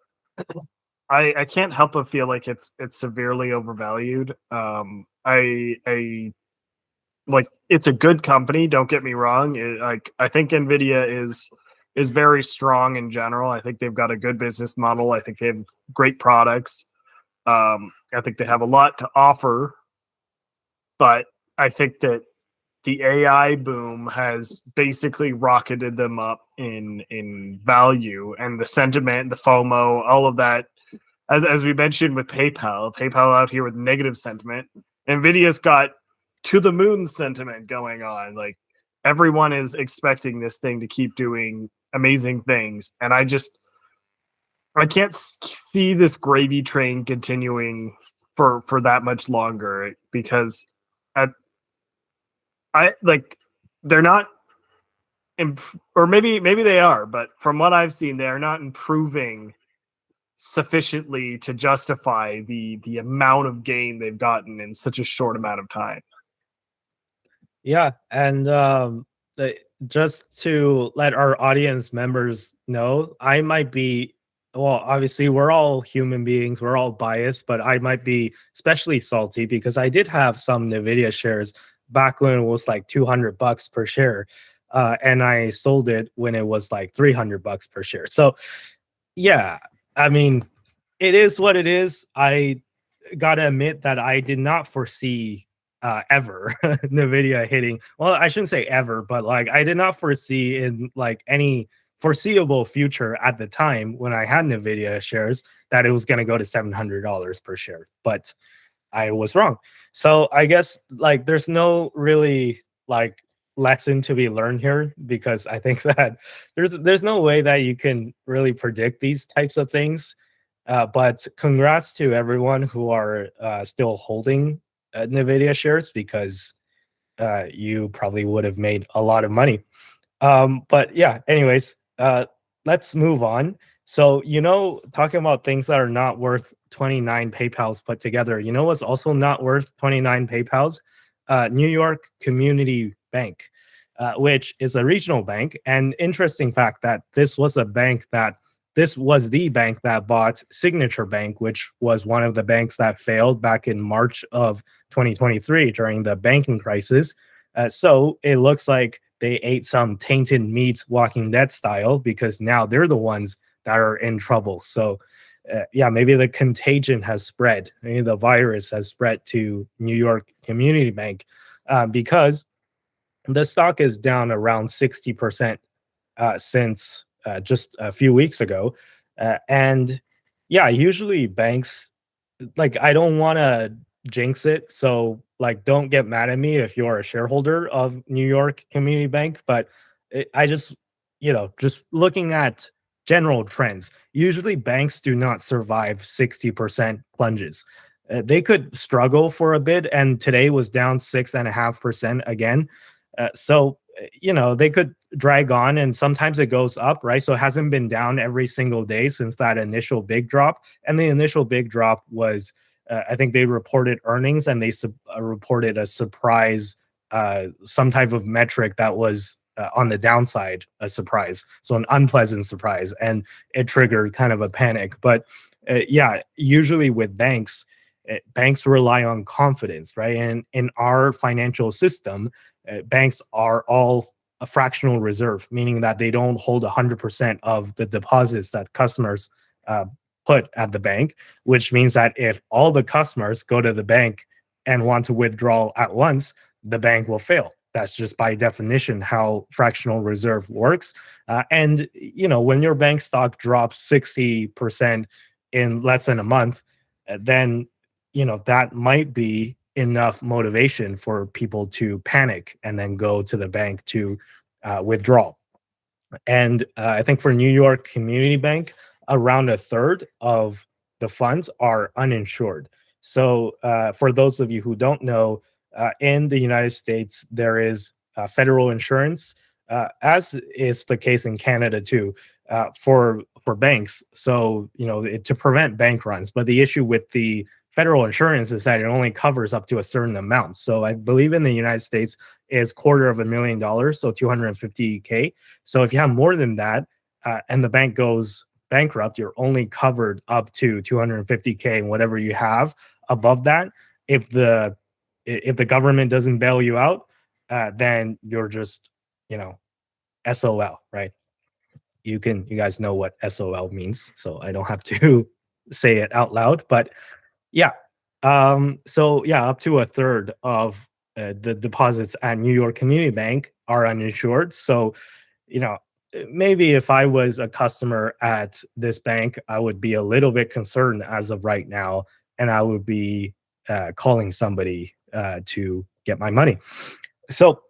I can't help but feel like it's severely overvalued. I like, it's a good company, don't get me wrong. I think NVIDIA is very strong in general. I think they've got a good business model. I think they have great products. I think they have a lot to offer, but I think that the AI boom has basically rocketed them up in value, and the sentiment, the FOMO, all of that. As we mentioned with PayPal out here with negative sentiment. NVIDIA's got to the moon sentiment going on. Like, everyone is expecting this thing to keep doing amazing things, and I can't see this gravy train continuing for that much longer, because they're not or maybe they are, but from what I've seen, they are not improving sufficiently to justify the amount of gain they've gotten in such a short amount of time. Yeah, and just to let our audience members know, I might be, well, obviously we're all human beings, we're all biased, but I might be especially salty because I did have some NVIDIA shares back when it was like $200 per share. And I sold it when it was like $300 per share. So yeah, I mean, it is what it is. I gotta admit that I did not foresee ever NVIDIA hitting. Well, I shouldn't say ever, but like I did not foresee in like any foreseeable future at the time when I had NVIDIA shares that it was going to go to $700 per share. But I was wrong. So I guess like there's no really like lesson to be learned here, because I think that there's no way that you can really predict these types of things. But congrats to everyone who are still holding NVIDIA shares, because you probably would have made a lot of money. But yeah, anyways, let's move on. So, talking about things that are not worth 29 PayPals put together, what's also not worth 29 PayPals? New York Community Bank, which is a regional bank. And interesting fact that this was the bank that bought Signature Bank, which was one of the banks that failed back in March of 2023 during the banking crisis. So it looks like they ate some tainted meat, Walking Dead style, because now they're the ones that are in trouble. So yeah, maybe the contagion has spread. Maybe the virus has spread to New York Community Bank, because the stock is down around 60% since just a few weeks ago. And yeah, usually banks, like, I don't want to jinx it, so like don't get mad at me if you're a shareholder of New York Community Bank, but I just, just looking at general trends, usually banks do not survive 60% plunges. They could struggle for a bit, and today was down 6.5% again. So they could drag on, and sometimes it goes up, right? So it hasn't been down every single day since that initial big drop. And the initial big drop was, I think they reported earnings, and they reported a surprise, some type of metric that was on the downside, a surprise. So an unpleasant surprise, and it triggered kind of a panic. But yeah, usually with banks rely on confidence, right? And in our financial system, banks are all a fractional reserve, meaning that they don't hold 100% of the deposits that customers put at the bank, which means that if all the customers go to the bank and want to withdraw at once, the bank will fail. That's just by definition how fractional reserve works. And when your bank stock drops 60% in less than a month, then that might be enough motivation for people to panic and then go to the bank to withdraw. And I think for New York Community Bank, around a third of the funds are uninsured. So for those of you who don't know, in the United States, there is federal insurance, as is the case in Canada too, for banks. So to prevent bank runs. But the issue with the federal insurance is that it only covers up to a certain amount. So I believe in the United States is $250,000, so 250K. So if you have more than that, and the bank goes bankrupt, you're only covered up to 250K, and whatever you have above that, if the government doesn't bail you out, then you're just SOL, right? You guys know what SOL means, so I don't have to say it out loud. But yeah, so yeah, up to a third of the deposits at New York Community Bank are uninsured. So maybe if I was a customer at this bank, I would be a little bit concerned as of right now, and I would be calling somebody to get my money. So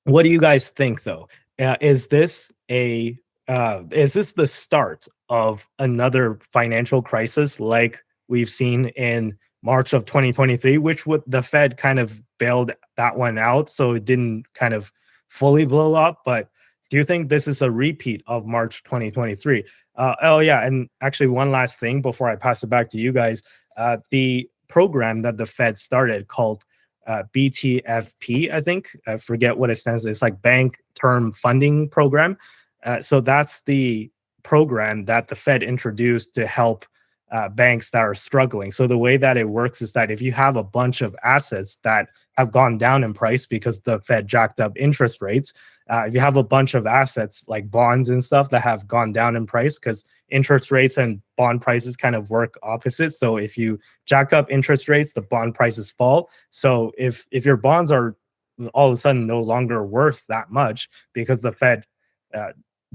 what do you guys think, though? Is this the start of another financial crisis like we've seen in March of 2023, which the Fed kind of bailed that one out, so it didn't kind of fully blow up? But do you think this is a repeat of March 2023? Oh yeah, and actually one last thing before I pass it back to you guys. The program that the Fed started called BTFP, I think. I forget what it stands for. It's like Bank Term Funding Program. So that's the program that the Fed introduced to help banks that are struggling. So the way that it works is that if you have a bunch of assets that have gone down in price because the Fed jacked up interest rates, if you have a bunch of assets like bonds and stuff that have gone down in price, because interest rates and bond prices kind of work opposite. So if you jack up interest rates, the bond prices fall. So if your bonds are all of a sudden no longer worth that much because the Fed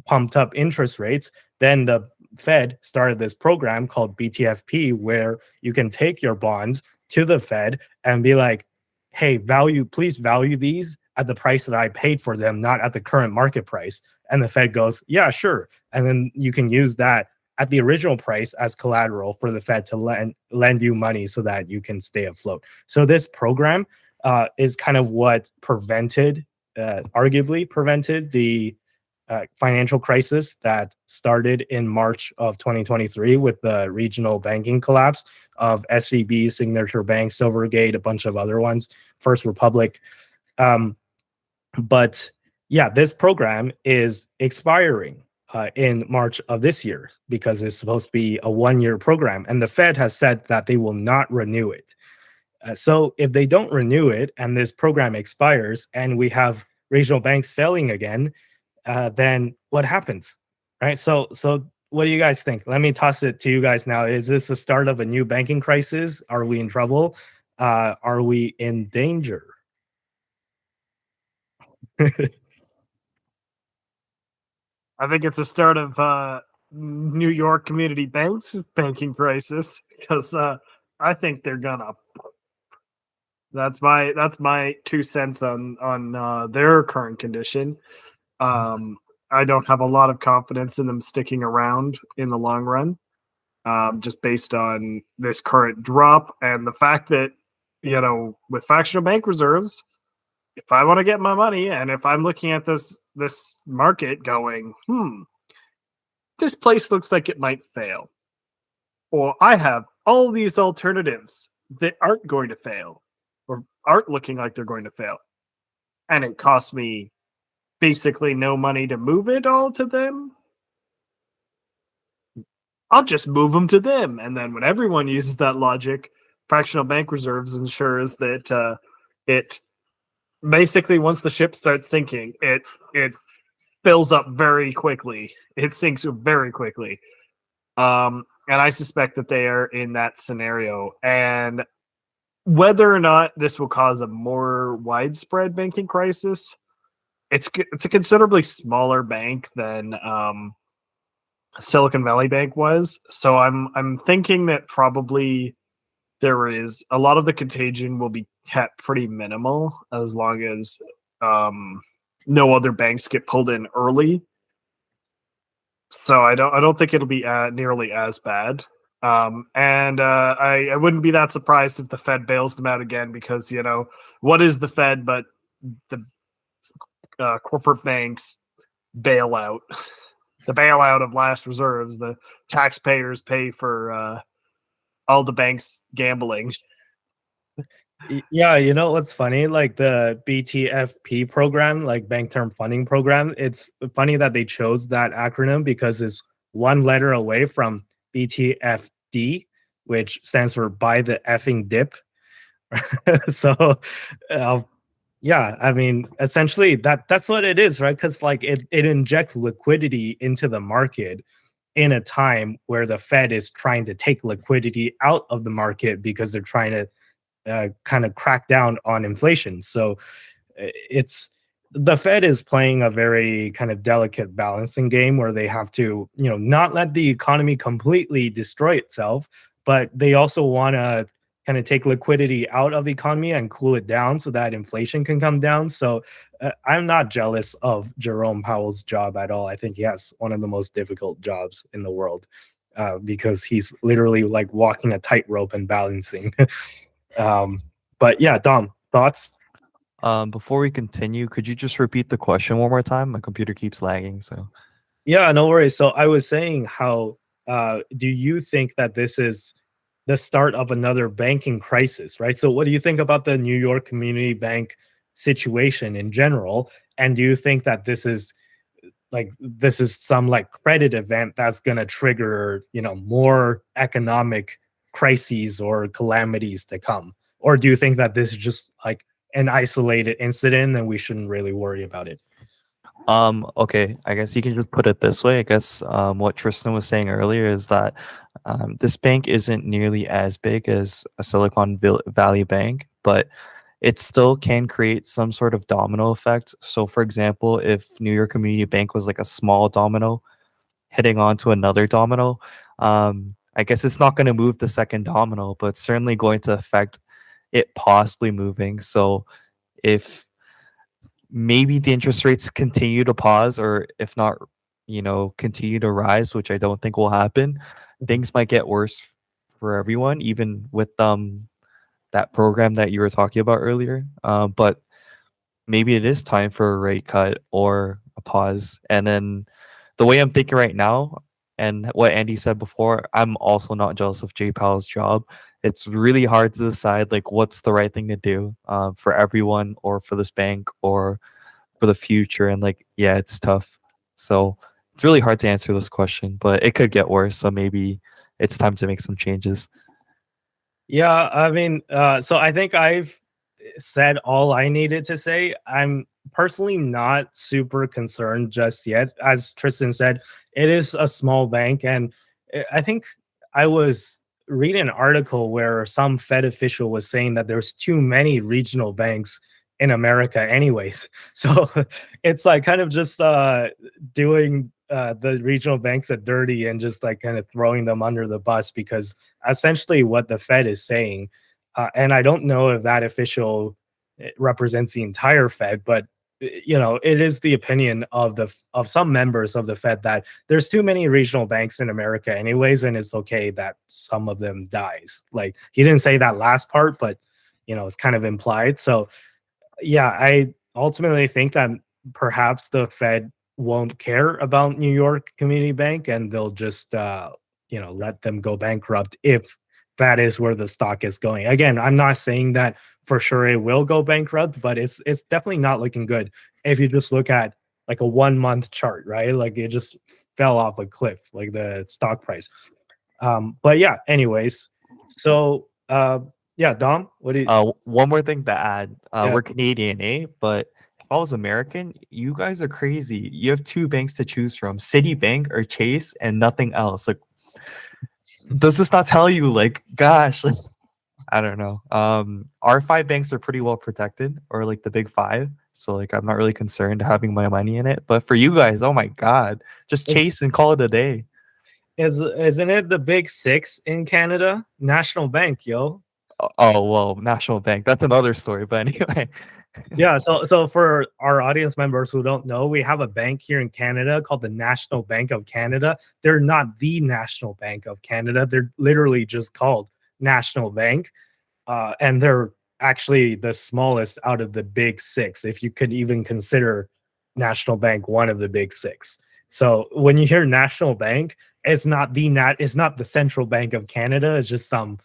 pumped up interest rates, then the Fed started this program called BTFP, where you can take your bonds to the Fed and be like, hey, please value these at the price that I paid for them, not at the current market price. And the Fed goes, yeah, sure. And then you can use that at the original price as collateral for the Fed to lend you money so that you can stay afloat. So this program is kind of what arguably prevented the financial crisis that started in March of 2023 with the regional banking collapse of SVB, Signature Bank, Silvergate, a bunch of other ones, First Republic. But yeah, this program is expiring in March of this year because it's supposed to be a one-year program. And the Fed has said that they will not renew it. So if they don't renew it and this program expires and we have regional banks failing again, then what happens, right? So what do you guys think? Let me toss it to you guys now. Is this the start of a new banking crisis? Are we in trouble? Are we in danger? I think it's the start of New York Community Bank's banking crisis because I think they're gonna. That's my 2 cents on their current condition. I don't have a lot of confidence in them sticking around in the long run, just based on this current drop and the fact that, with fractional bank reserves, if I want to get my money and if I'm looking at this market going, this place looks like it might fail, or I have all these alternatives that aren't going to fail or aren't looking like they're going to fail, and it costs me basically no money to move it all to them, I'll just move them to them. And then when everyone uses that logic, fractional bank reserves ensures that it basically, once the ship starts sinking, it fills up very quickly. It sinks very quickly. And I suspect that they are in that scenario. And whether or not this will cause a more widespread banking crisis, it's a considerably smaller bank than Silicon Valley Bank was. So I'm thinking that probably there is a lot of the contagion will be kept pretty minimal as long as no other banks get pulled in early. So I don't think it'll be nearly as bad. And I wouldn't be that surprised if the Fed bails them out again, because what is the Fed but the corporate banks bailout, the bailout of last reserves. The taxpayers pay for all the banks gambling. Yeah, what's funny? Like the BTFP program, like Bank Term Funding Program, it's funny that they chose that acronym because it's one letter away from BTFD, which stands for buy the effing dip. So yeah, I mean, essentially that's what it is, right? Because like it injects liquidity into the market in a time where the Fed is trying to take liquidity out of the market because they're trying to kind of crack down on inflation. So the Fed is playing a very kind of delicate balancing game where they have to, not let the economy completely destroy itself, but they also want to kind of take liquidity out of the economy and cool it down so that inflation can come down. So I'm not jealous of Jerome Powell's job at all. I think he has one of the most difficult jobs in the world because he's literally like walking a tightrope and balancing. But yeah, Dom, thoughts? Before we continue, could you just repeat the question one more time? My computer keeps lagging. So yeah, no worries. So I was saying how do you think that this is the start of another banking crisis, right? So what do you think about the New York Community Bank situation in general? And do you think that this is some like credit event that's going to trigger, more economic crises or calamities to come? Or do you think that this is just like an isolated incident and we shouldn't really worry about it? Okay, I guess you can just put it this way. I guess what Tristan was saying earlier is that this bank isn't nearly as big as a Valley Bank, but it still can create some sort of domino effect. So, for example, if New York Community Bank was like a small domino hitting onto another domino, I guess it's not going to move the second domino, but it's certainly going to affect it possibly moving. So, if maybe the interest rates continue to pause, or if not, continue to rise, which I don't think will happen, things might get worse for everyone, even with that program that you were talking about earlier. But maybe it is time for a rate cut or a pause. And then the way I'm thinking right now, and what Andy said before, I'm also not jealous of Jay Powell's job. It's really hard to decide like what's the right thing to do for everyone, or for this bank, or for the future. And like, yeah, it's tough. So it's really hard to answer this question, but it could get worse. So maybe it's time to make some changes. Yeah, I mean, so I think I've said all I needed to say. I'm personally not super concerned just yet. As Tristan said, it is a small bank, and I think I was reading an article where some Fed official was saying that there's too many regional banks in America anyways. So it's like kind of just doing the regional banks a dirty and just like kind of throwing them under the bus, because essentially what the Fed is saying, and I don't know if that official represents the entire Fed, but it is the opinion of some members of the Fed that there's too many regional banks in America anyways, and it's okay that some of them dies. Like, he didn't say that last part, but it's kind of implied. So yeah, I ultimately think that perhaps the Fed won't care about New York Community Bank, and they'll just let them go bankrupt if that is where the stock is going. Again, I'm not saying that for sure it will go bankrupt, but it's definitely not looking good if you just look at like a 1 month chart, right? Like, it just fell off a cliff, like the stock price. But yeah, anyways, so yeah, Dom, what do you? One more thing to add. Yeah. We're Canadian, eh? But if I was American, you guys are crazy. You have two banks to choose from: Citibank or Chase, and nothing else. Like, does this not tell you? Like, gosh, like, I don't know. Our five banks are pretty well protected, or like the big five. So like, I'm not really concerned having my money in it. But for you guys, oh my god, just Chase and call it a day. Isn't it the big six in Canada? National Bank, yo. Oh well, National Bank. That's another story. But anyway. Yeah, so for our audience members who don't know, we have a bank here in Canada called the National Bank of Canada. They're not the National Bank of Canada. They're literally just called National Bank. And they're actually the smallest out of the big six, if you could even consider National Bank one of the big six. So when you hear National Bank, it's not the Central Bank of Canada. It's just some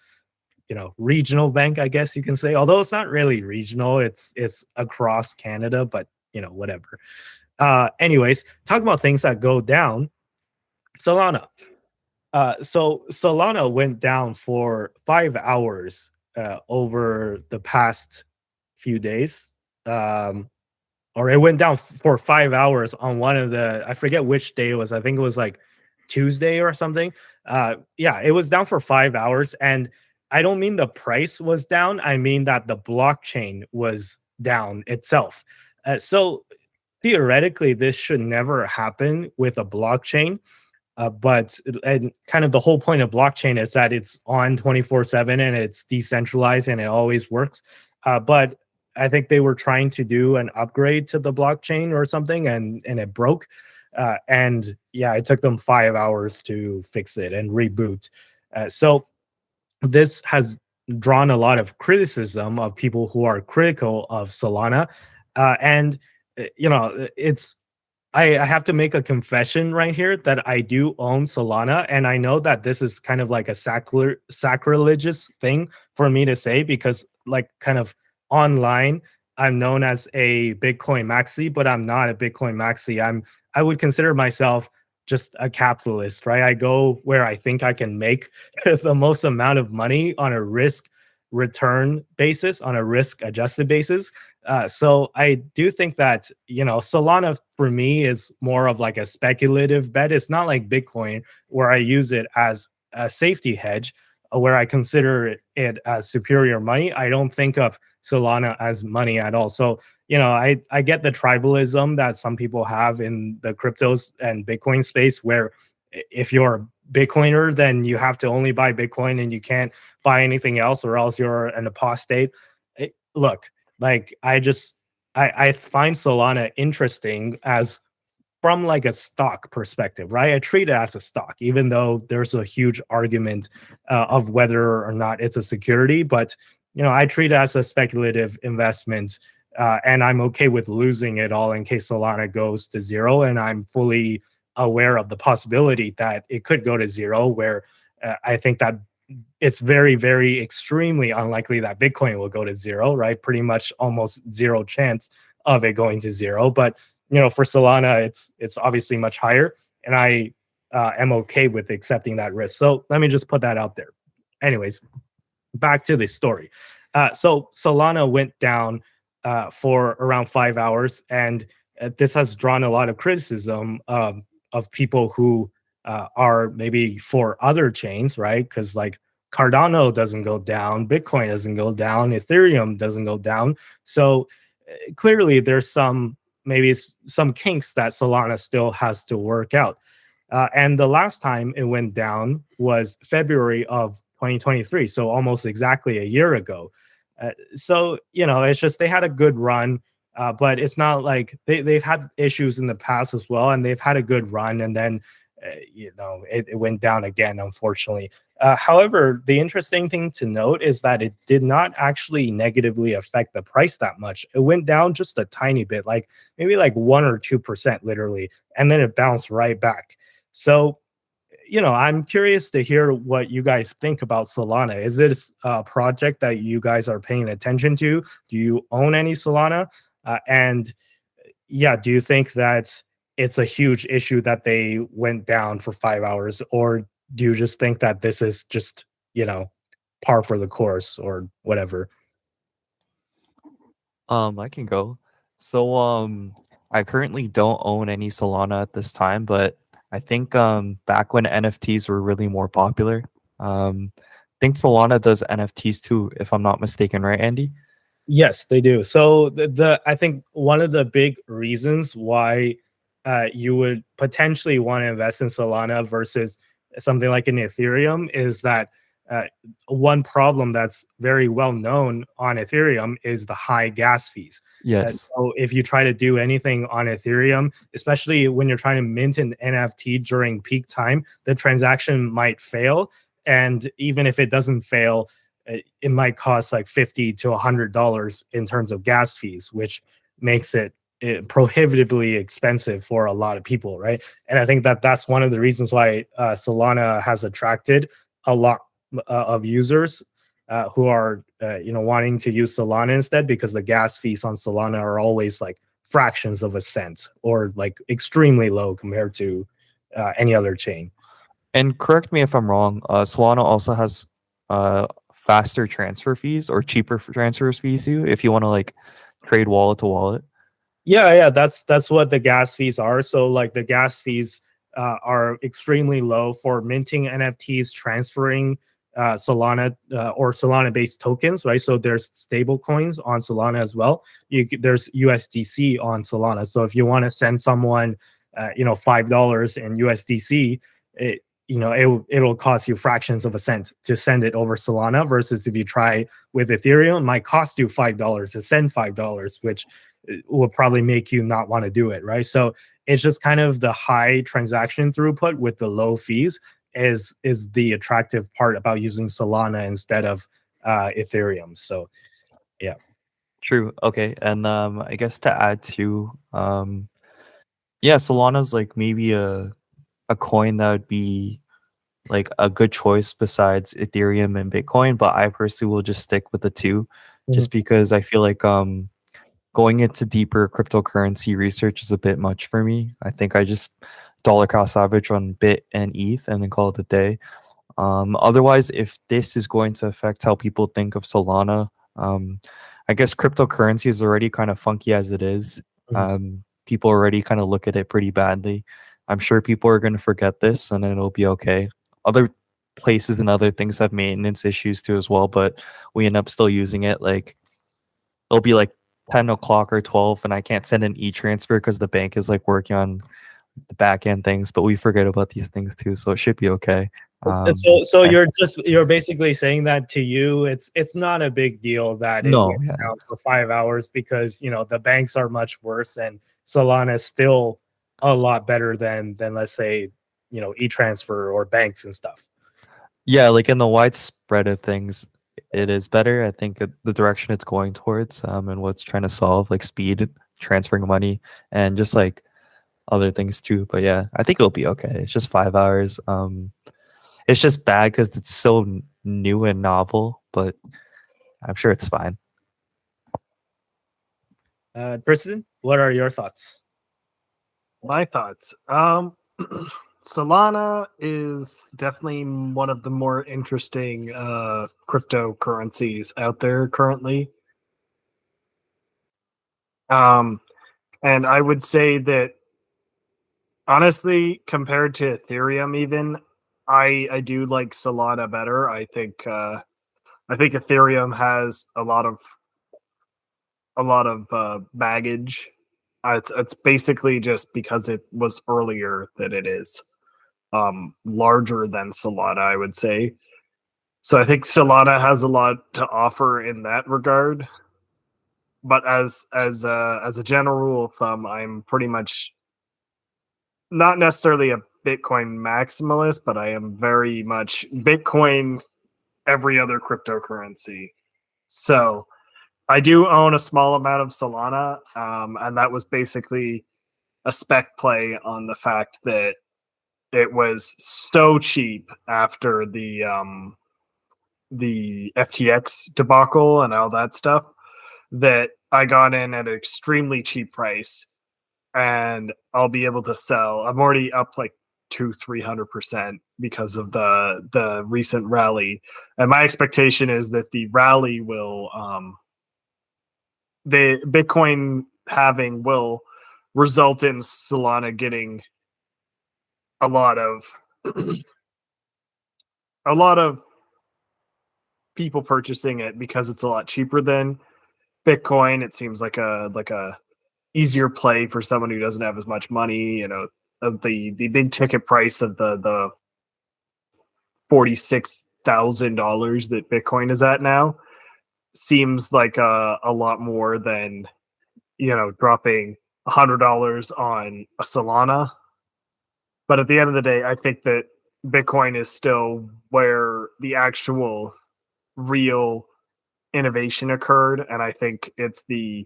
regional bank, I guess you can say, although it's not really regional. It's across Canada, but whatever. Anyways, talking about things that go down, Solana. So Solana went down for 5 hours over the past few days. Or it went down for 5 hours on one of I forget which day it was. I think it was like Tuesday or something. Yeah, it was down for 5 hours, and I don't mean the price was down. I mean that the blockchain was down itself. So theoretically, this should never happen with a blockchain. But kind of the whole point of blockchain is that it's on 24/7 and it's decentralized and it always works. But I think they were trying to do an upgrade to the blockchain or something, and it broke. And yeah, it took them 5 hours to fix it and reboot. So this has drawn a lot of criticism of people who are critical of Solana. And it's I have to make a confession right here that I do own Solana, and I know that this is kind of like a sacrilegious thing for me to say because, like, kind of online, I'm known as a Bitcoin maxi, but I'm not a Bitcoin maxi. I would consider myself just a capitalist, right? I go where I think I can make the most amount of money on a risk return basis, on a risk adjusted basis. So I do think that, Solana for me is more of like a speculative bet. It's not like Bitcoin where I use it as a safety hedge, where I consider it as superior money. I don't think of Solana as money at all. So, I get the tribalism that some people have in the cryptos and Bitcoin space, where if you're a Bitcoiner, then you have to only buy Bitcoin and you can't buy anything else, or else you're an apostate. Look, like I find Solana interesting as from like a stock perspective, right? I treat it as a stock, even though there's a huge argument of whether or not it's a security. But I treat it as a speculative investment, and I'm okay with losing it all in case Solana goes to zero. And I'm fully aware of the possibility that it could go to zero, where I think that it's very, very extremely unlikely that Bitcoin will go to zero, right? Pretty much almost zero chance of it going to zero. But for Solana, it's obviously much higher, and I am okay with accepting that risk. So let me just put that out there. Anyways, back to the story. So Solana went down for around 5 hours, and this has drawn a lot of criticism of people who are maybe for other chains, right? Because like Cardano doesn't go down, Bitcoin doesn't go down, Ethereum doesn't go down. So clearly there's maybe some kinks that Solana still has to work out. And the last time it went down was February of 2023, so almost exactly a year ago. So it's just they had a good run, but it's not like they've had issues in the past as well, and they've had a good run, and then it went down again, unfortunately. However, the interesting thing to note is that it did not actually negatively affect the price that much. It went down just a tiny bit, like maybe like 1 or 2%, literally, and then it bounced right back. So, I'm curious to hear what you guys think about Solana. Is this a project that you guys are paying attention to? Do you own any Solana? And yeah, do you think that it's a huge issue that they went down for 5 hours, or do you just think that this is just, par for the course or whatever? I can go. So I currently don't own any Solana at this time, but I think back when NFTs were really more popular, I think Solana does NFTs too, if I'm not mistaken, right, Andy? Yes, they do. So I think one of the big reasons why you would potentially want to invest in Solana versus something like an Ethereum is that uh, one problem that's very well known on Ethereum is the high gas fees. Yes. So if you try to do anything on Ethereum, especially when you're trying to mint an NFT during peak time, the transaction might fail. And even if it doesn't fail, it might cost like $50 to $100 in terms of gas fees, which makes it prohibitively expensive for a lot of people, right? And I think that that's one of the reasons why Solana has attracted a lot of users who are wanting to use Solana instead, because the gas fees on Solana are always like fractions of a cent, or like extremely low compared to any other chain. And correct me if I'm wrong, Solana also has faster transfer fees or cheaper transfer fees too, if you want to like trade wallet to wallet. Yeah, that's what the gas fees are. So like the gas fees are extremely low for minting NFTs, transferring Solana or Solana-based tokens, right? So there's stable coins on Solana as well. There's USDC on Solana. So if you want to send someone, $5 in USDC, it'll cost you fractions of a cent to send it over Solana. Versus if you try with Ethereum, it might cost you $5 to send $5, which will probably make you not want to do it, right? So it's just kind of the high transaction throughput with the low fees is the attractive part about using Solana instead of Ethereum. So yeah. True. Okay. And I guess to add to Yeah, Solana's like maybe a coin that would be like a good choice besides Ethereum and Bitcoin, but I personally will just stick with the two, just because I feel like going into deeper cryptocurrency research is a bit much for me. I think I just dollar cost average on Bit and ETH and then call it a day. Otherwise, if this is going to affect how people think of Solana, I guess cryptocurrency is already kind of funky as it is. People already kind of look at it pretty badly. I'm sure people are going to forget this and then it'll be okay. Other places and other things have maintenance issues too as well, but we end up still using it. Like it'll be like 10 o'clock or 12 and I can't send an e-transfer because the bank is like working on the back end things, but we forget about these things too, so it should be okay. So and- you're basically saying that to you, it's not a big deal that it No, went yeah. down for 5 hours because the banks are much worse and Solana is still a lot better than let's say e-transfer or banks and stuff. Yeah, like in the widespread of things, it is better. I think the direction it's going towards, and what's trying to solve, like speed, transferring money, and just like other things too. But yeah, I think it'll be okay. It's just 5 hours. It's just bad because it's so new and novel, but I'm sure it's fine. Tristan, what are your thoughts? My thoughts. Solana is definitely one of the more interesting cryptocurrencies out there currently. And I would say that honestly, compared to Ethereum, even I do like Solana better. I think Ethereum has a lot of baggage. It's basically just because it was earlier that it is larger than Solana, I would say. So I think Solana has a lot to offer in that regard. But as a general rule of thumb, I'm pretty much not necessarily a Bitcoin maximalist, but I am very much Bitcoin every other cryptocurrency. So I do own a small amount of Solana, and that was basically a spec play on the fact that it was so cheap after the FTX debacle and all that stuff that I got in at an extremely cheap price, and I'll be able to sell. I'm already up like 200-300% because of the recent rally, and my expectation is that the rally will the Bitcoin halving will result in Solana getting a lot of a lot of people purchasing it because it's a lot cheaper than Bitcoin. It seems like a easier play for someone who doesn't have as much money. The big ticket price of the $46,000 that Bitcoin is at now seems like a lot more than dropping $100 on a Solana. But at the end of the day, I think that Bitcoin is still where the actual real innovation occurred, and I think it's the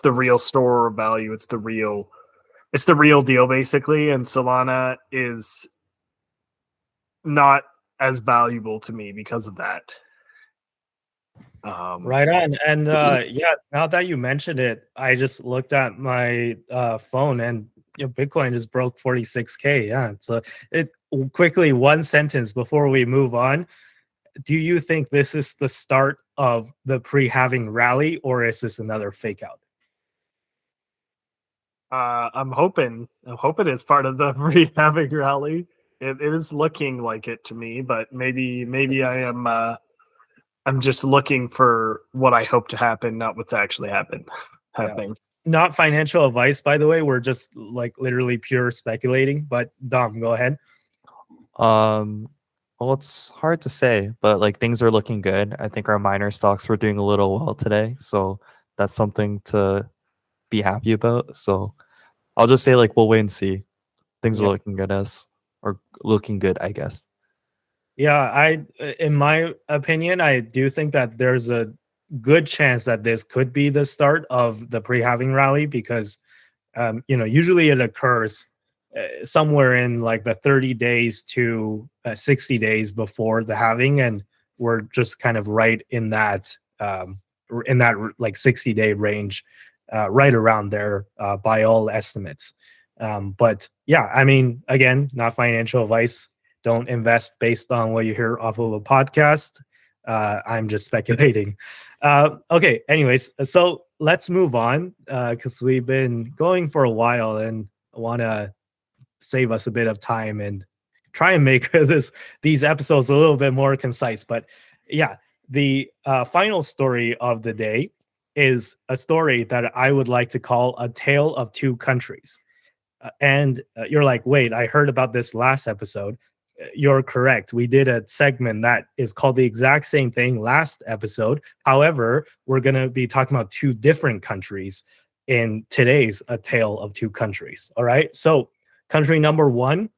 real store of value. It's the real deal basically, and Solana is not as valuable to me because of that. Right on. And yeah, now that you mentioned it, I just looked at my phone and Bitcoin just broke 46K. Yeah. So it quickly, one sentence before we move on. Do you think this is the start of the pre-halving rally, or is this another fake out? I'm hoping it's part of the pre-halving rally. It is looking like it to me, but maybe I am I'm just looking for what I hope to happen, not what's actually happening. Yeah. Not financial advice, by the way. We're just like literally pure speculating. But Dom, go ahead. Well, it's hard to say, but like things are looking good. I think our minor stocks were doing a little well today, so that's something to be happy about. So I'll just say like we'll wait and see. Things are looking good looking good, I guess. Yeah, in my opinion, I do think that there's a good chance that this could be the start of the pre-halving rally because Usually it occurs somewhere in like the 30 days to 60 days before the halving, and we're just kind of right in that like 60-day range, right around there by all estimates. But yeah, I mean, again, not financial advice. Don't invest based on what you hear off of a podcast. I'm just speculating. Okay, anyways, so let's move on because we've been going for a while, and I want to save us a bit of time and try and make these episodes a little bit more concise. But yeah, the final story of the day is a story that I would like to call A Tale of Two Countries. And you're like, wait, I heard about this last episode. You're correct. We did a segment that is called the exact same thing last episode. However, we're going to be talking about two different countries in today's A Tale of Two Countries. All right. So country number one,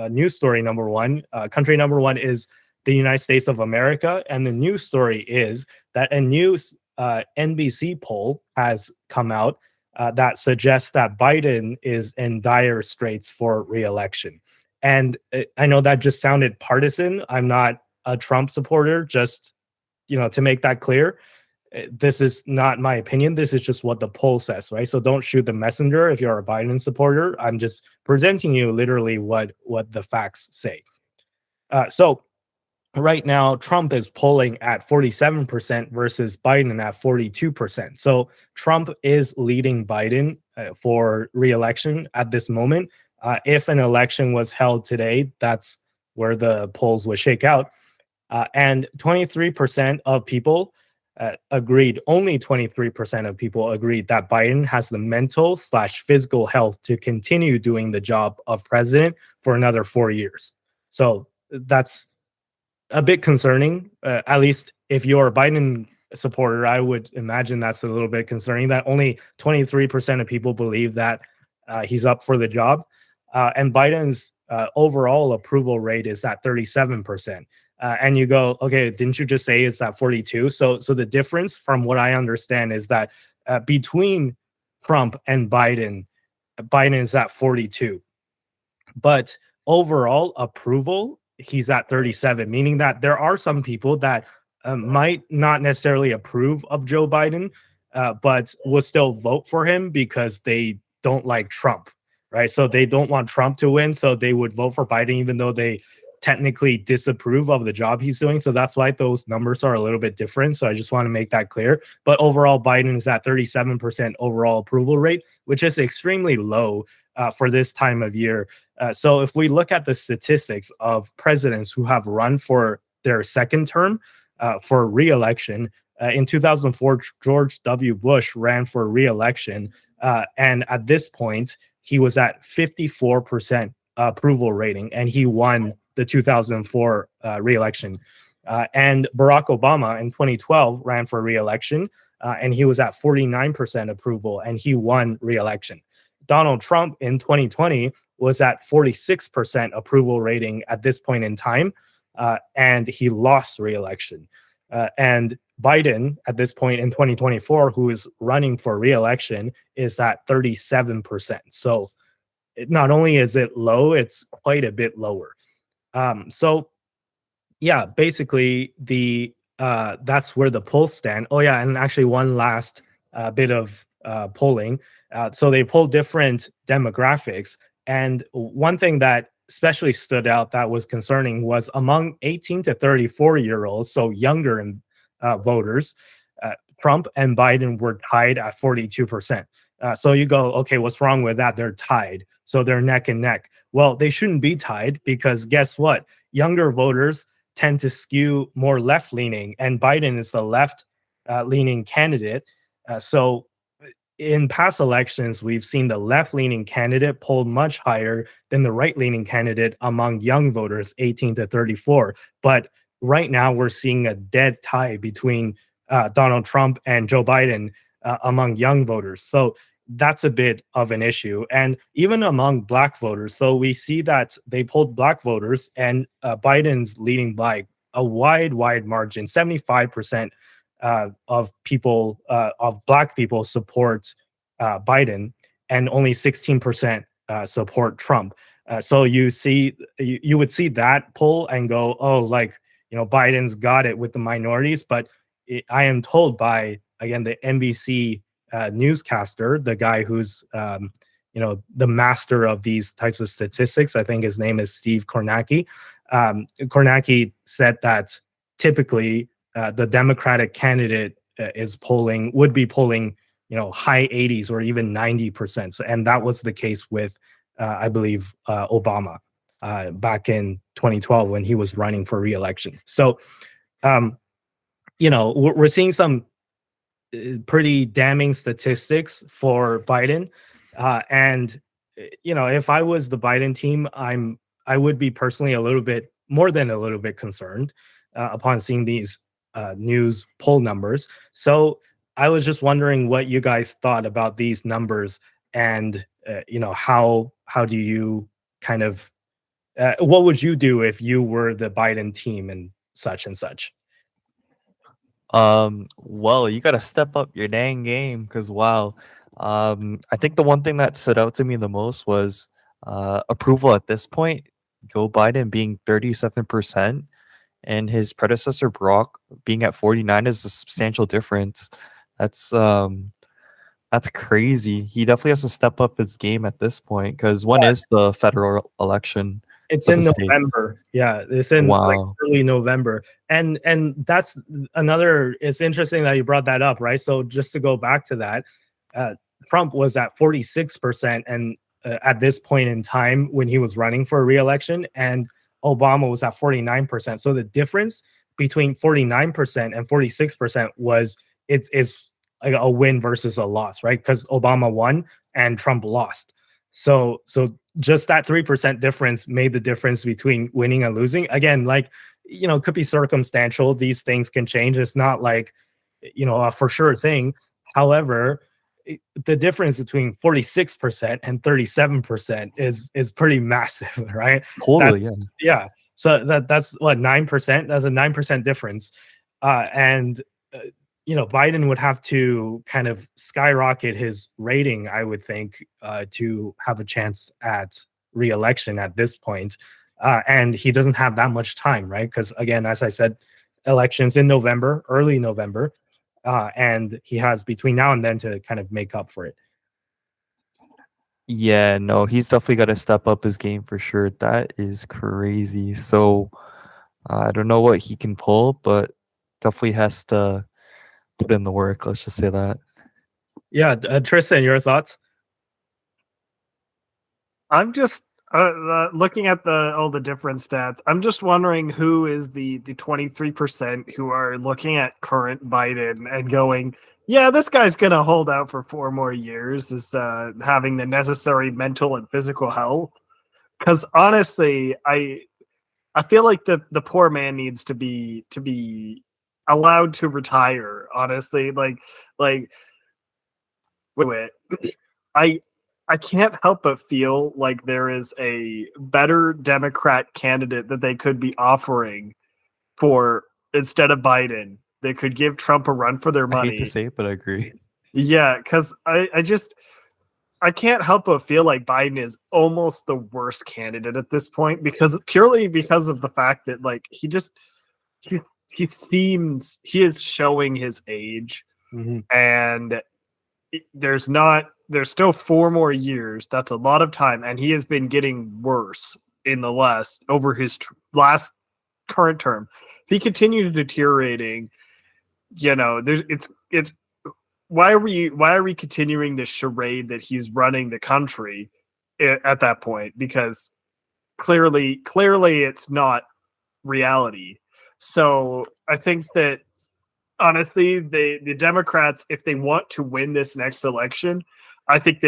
news story number one, country number one is the United States of America. And the news story is that a new NBC poll has come out that suggests that Biden is in dire straits for re-election. And I know that just sounded partisan. I'm not a Trump supporter, just, to make that clear. This is not my opinion. This is just what the poll says, right? So don't shoot the messenger if you're a Biden supporter. I'm just presenting you literally what the facts say. So right now, Trump is polling at 47% versus Biden at 42%. So Trump is leading Biden for re-election at this moment. If an election was held today, that's where the polls would shake out. And 23% of people agreed, only 23% of people agreed that Biden has the mental/physical health to continue doing the job of president for another 4 years. So that's a bit concerning. At least if you're a Biden supporter, I would imagine that's a little bit concerning that only 23% of people believe that he's up for the job. And Biden's overall approval rate is at 37%. And you go, okay, didn't you just say it's at 42? So the difference from what I understand is that between Trump and Biden is at 42. But overall approval, he's at 37, meaning that there are some people that might not necessarily approve of Joe Biden, but will still vote for him because they don't like Trump, right? So they don't want Trump to win, so they would vote for Biden even though they technically disapprove of the job he's doing. So that's why those numbers are a little bit different. So I just want to make that clear. But overall, Biden is at 37% overall approval rate, which is extremely low for this time of year. So if we look at the statistics of presidents who have run for their second term for re-election, in 2004, George W. Bush ran for re-election. And at this point, he was at 54% approval rating, and he won the 2004 re-election. And Barack Obama in 2012 ran for re-election, and he was at 49% approval, and he won re-election. Donald Trump in 2020 was at 46% approval rating at this point in time, and he lost re-election. And Biden at this point in 2024, who is running for re-election, is at 37%. So not only is it low, it's quite a bit lower. So yeah, basically that's where the polls stand. Oh yeah, and actually one last bit of polling. So they polled different demographics, and one thing that especially stood out that was concerning was among 18 to 34-year-olds, so younger voters, Trump and Biden were tied at 42%. So you go, okay, what's wrong with that? They're tied. So they're neck and neck. Well, they shouldn't be tied because guess what? Younger voters tend to skew more left-leaning, and Biden is the left-leaning candidate. So in past elections, we've seen the left-leaning candidate polled much higher than the right-leaning candidate among young voters, 18 to 34. But right now, we're seeing a dead tie between Donald Trump and Joe Biden among young voters. So that's a bit of an issue. And even among black voters. So we see that they polled black voters, and Biden's leading by a wide margin. 75% of people, of black people support Biden. and only 16% support Trump. So you would see that poll and go, oh, like, Biden's got it with the minorities. But I am told by, again, the NBC newscaster, the guy who's the master of these types of statistics. I think his name is Steve Kornacki. Kornacki said that typically the Democratic candidate would be polling high 80s or even 90%. And that was the case with I believe Obama back in 2012 when he was running for re-election. So we're seeing some pretty damning statistics for Biden. And if I was the Biden team, I would be personally a little bit more than a little bit concerned upon seeing these news poll numbers. So I was just wondering what you guys thought about these numbers, and how do you kind of what would you do if you were the Biden team and such and such? Well, you gotta step up your dang game because wow. I think the one thing that stood out to me the most was approval at this point. Joe Biden being 37% and his predecessor Brock being at 49 is a substantial difference. That's crazy. He definitely has to step up his game at this point because when is the federal election? It's for in the state? November. Yeah, it's in like Wow. early November. And that's another, it's interesting that you brought that up, right? So just to go back to that, Trump was at 46% and at this point in time when he was running for re-election, and Obama was at 49%. So the difference between 49% and 46% was it's like a win versus a loss, right? Because Obama won and Trump lost. So just that 3% difference made the difference between winning and losing. Again, like, it could be circumstantial. These things can change. It's not like, a for sure thing. However, the difference between 46% and 37% is pretty massive, right? Totally, That's, yeah. yeah. So that's what, 9%. That's a 9% difference. And Biden would have to kind of skyrocket his rating, I would think, to have a chance at re-election at this point. And he doesn't have that much time, right? Because again, as I said, elections in November, early November, and he has between now and then to kind of make up for it. Yeah, no, he's definitely got to step up his game for sure. That is crazy. So I don't know what he can pull, but definitely has to put in the work. Let's just say that. Yeah, Tristan, your thoughts? I'm just looking at all the different stats. I'm just wondering who is the 23% who are looking at current Biden and going, yeah, this guy's gonna hold out for 4 more years, is having the necessary mental and physical health. Because honestly, I feel like the poor man needs to be allowed to retire. Honestly, like wait, I can't help but feel like there is a better Democrat candidate that they could be offering for instead of Biden. They could give Trump a run for their I hate to money. say it, but I agree. Yeah, because I can't help but feel like Biden is almost the worst candidate at this point purely because of the fact that like he seems he is showing his age, and there's still 4 more years. That's a lot of time, and he has been getting worse in the over his last current term. If he continued deteriorating, it's why are we continuing this charade that he's running the country at that point? Because clearly it's not reality. So I think that honestly, the Democrats, if they want to win this next election, I think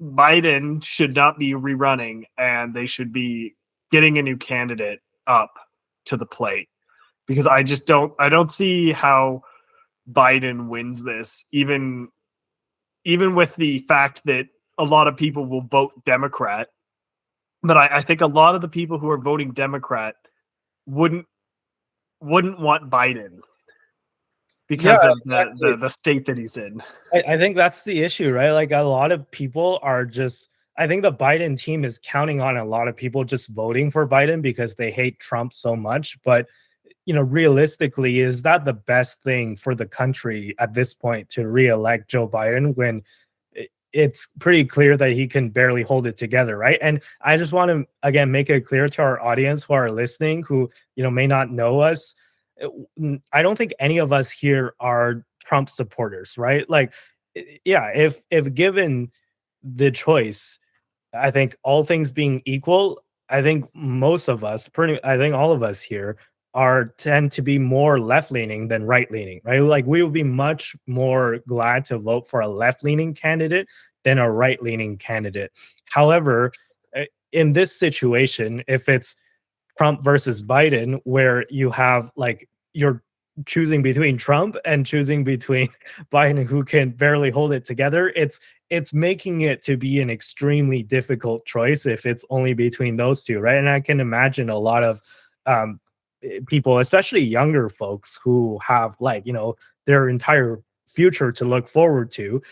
Biden should not be rerunning, and they should be getting a new candidate up to the plate, because I don't see how Biden wins this, even with the fact that a lot of people will vote Democrat. But I think a lot of the people who are voting Democrat wouldn't want Biden. because Yeah, of exactly. the state that he's in. I think that's the issue, right? Like a lot of people are just, I think the Biden team is counting on a lot of people just voting for Biden because they hate Trump so much. But, realistically, is that the best thing for the country at this point to reelect Joe Biden when it's pretty clear that he can barely hold it together, right? And I just want to, again, make it clear to our audience who are listening, who, may not know us. I don't think any of us here are Trump supporters, right? Like, yeah, if given the choice, I think all things being equal, I think most of us, I think all of us here tend to be more left leaning than right leaning, right? Like we would be much more glad to vote for a left leaning candidate than a right leaning candidate. However, in this situation, if it's Trump versus Biden, where you have like you're choosing between Trump and choosing between Biden, who can barely hold it together, it's making it to be an extremely difficult choice if it's only between those two, right? And I can imagine a lot of people, especially younger folks, who have their entire future to look forward to.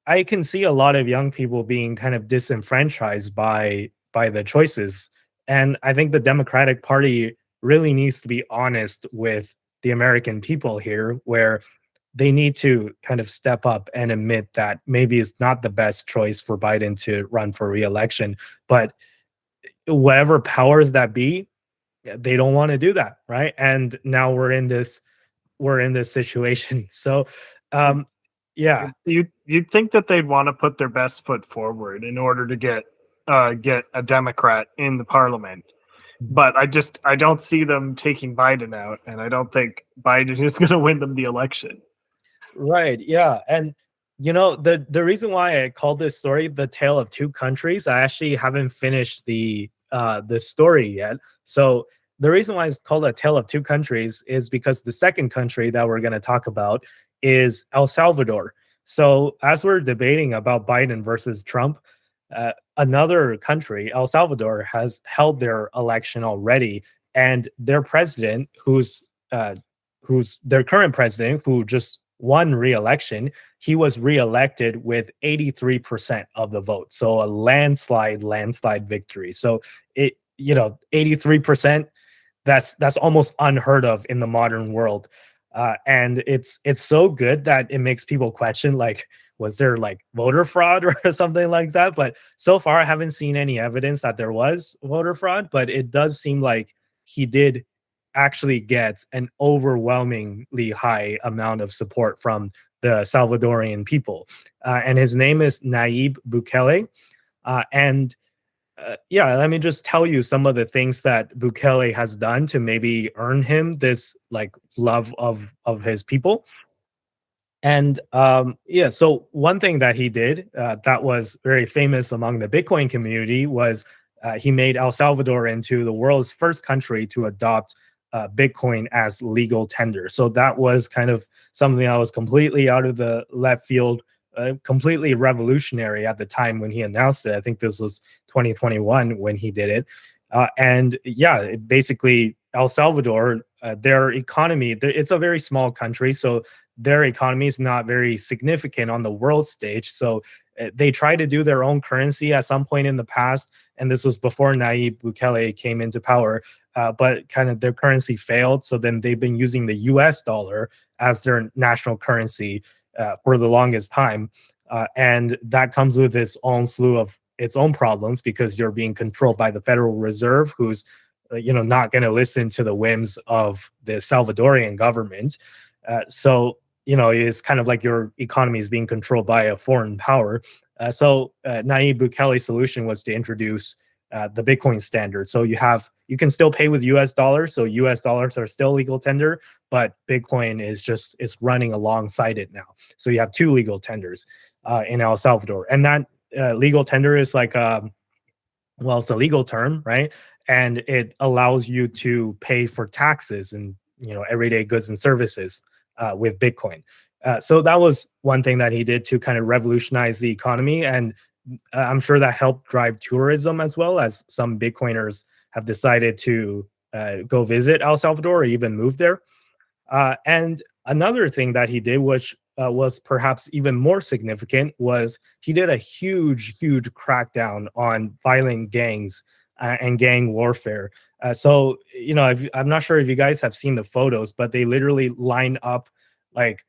I can see a lot of young people being kind of disenfranchised by the choices, and I think the Democratic Party really needs to be honest with the American people here, where they need to kind of step up and admit that maybe it's not the best choice for Biden to run for re-election, but whatever powers that be, they don't want to do that, right? And now we're in this situation. So yeah. You'd think that they'd want to put their best foot forward in order to get a Democrat in the parliament. But I don't see them taking Biden out, and I don't think Biden is going to win them the election. Right. Yeah. And the reason why I called this story "The Tale of Two Countries," I actually haven't finished the story yet. So the reason why it's called "A Tale of Two Countries" is because the second country that we're going to talk about is El Salvador. So as we're debating about Biden versus Trump, another country, El Salvador, has held their election already, and their president, who's their current president, who just won re-election, he was re-elected with 83% of the vote. So a landslide victory. So 83%, that's almost unheard of in the modern world. And it's so good that it makes people question, like, was there like voter fraud or something like that? But so far I haven't seen any evidence that there was voter fraud, but it does seem like he did actually gets an overwhelmingly high amount of support from the Salvadorian people. And his name is Nayib Bukele. Let me just tell you some of the things that Bukele has done to maybe earn him this like love of his people. And so one thing that he did that was very famous among the Bitcoin community was he made El Salvador into the world's first country to adopt Bitcoin as legal tender. So that was kind of something that was completely out of the left field, completely revolutionary at the time when he announced it. I think this was 2021 when he did it. Basically El Salvador, their economy, it's a very small country, so their economy is not very significant on the world stage. So they tried to do their own currency at some point in the past, and this was before Nayib Bukele came into power. But kind of their currency failed. So then they've been using the US dollar as their national currency for the longest time. And that comes with its own slew of its own problems, because you're being controlled by the Federal Reserve, who's not going to listen to the whims of the Salvadorian government. So it's kind of like your economy is being controlled by a foreign power. So Nayib Bukele's solution was to introduce the Bitcoin standard. So you can still pay with US dollars. So US dollars are still legal tender, but Bitcoin is running alongside it now. So you have two legal tenders in El Salvador. And that legal tender is like, it's a legal term, right? And it allows you to pay for taxes and everyday goods and services with Bitcoin. So that was one thing that he did to kind of revolutionize the economy. And I'm sure that helped drive tourism, as well as some Bitcoiners have decided to go visit El Salvador or even move there. And another thing that he did, which was perhaps even more significant, was he did a huge crackdown on violent gangs and gang warfare. So, you know, I'm not sure if you guys have seen the photos, but they literally line up like,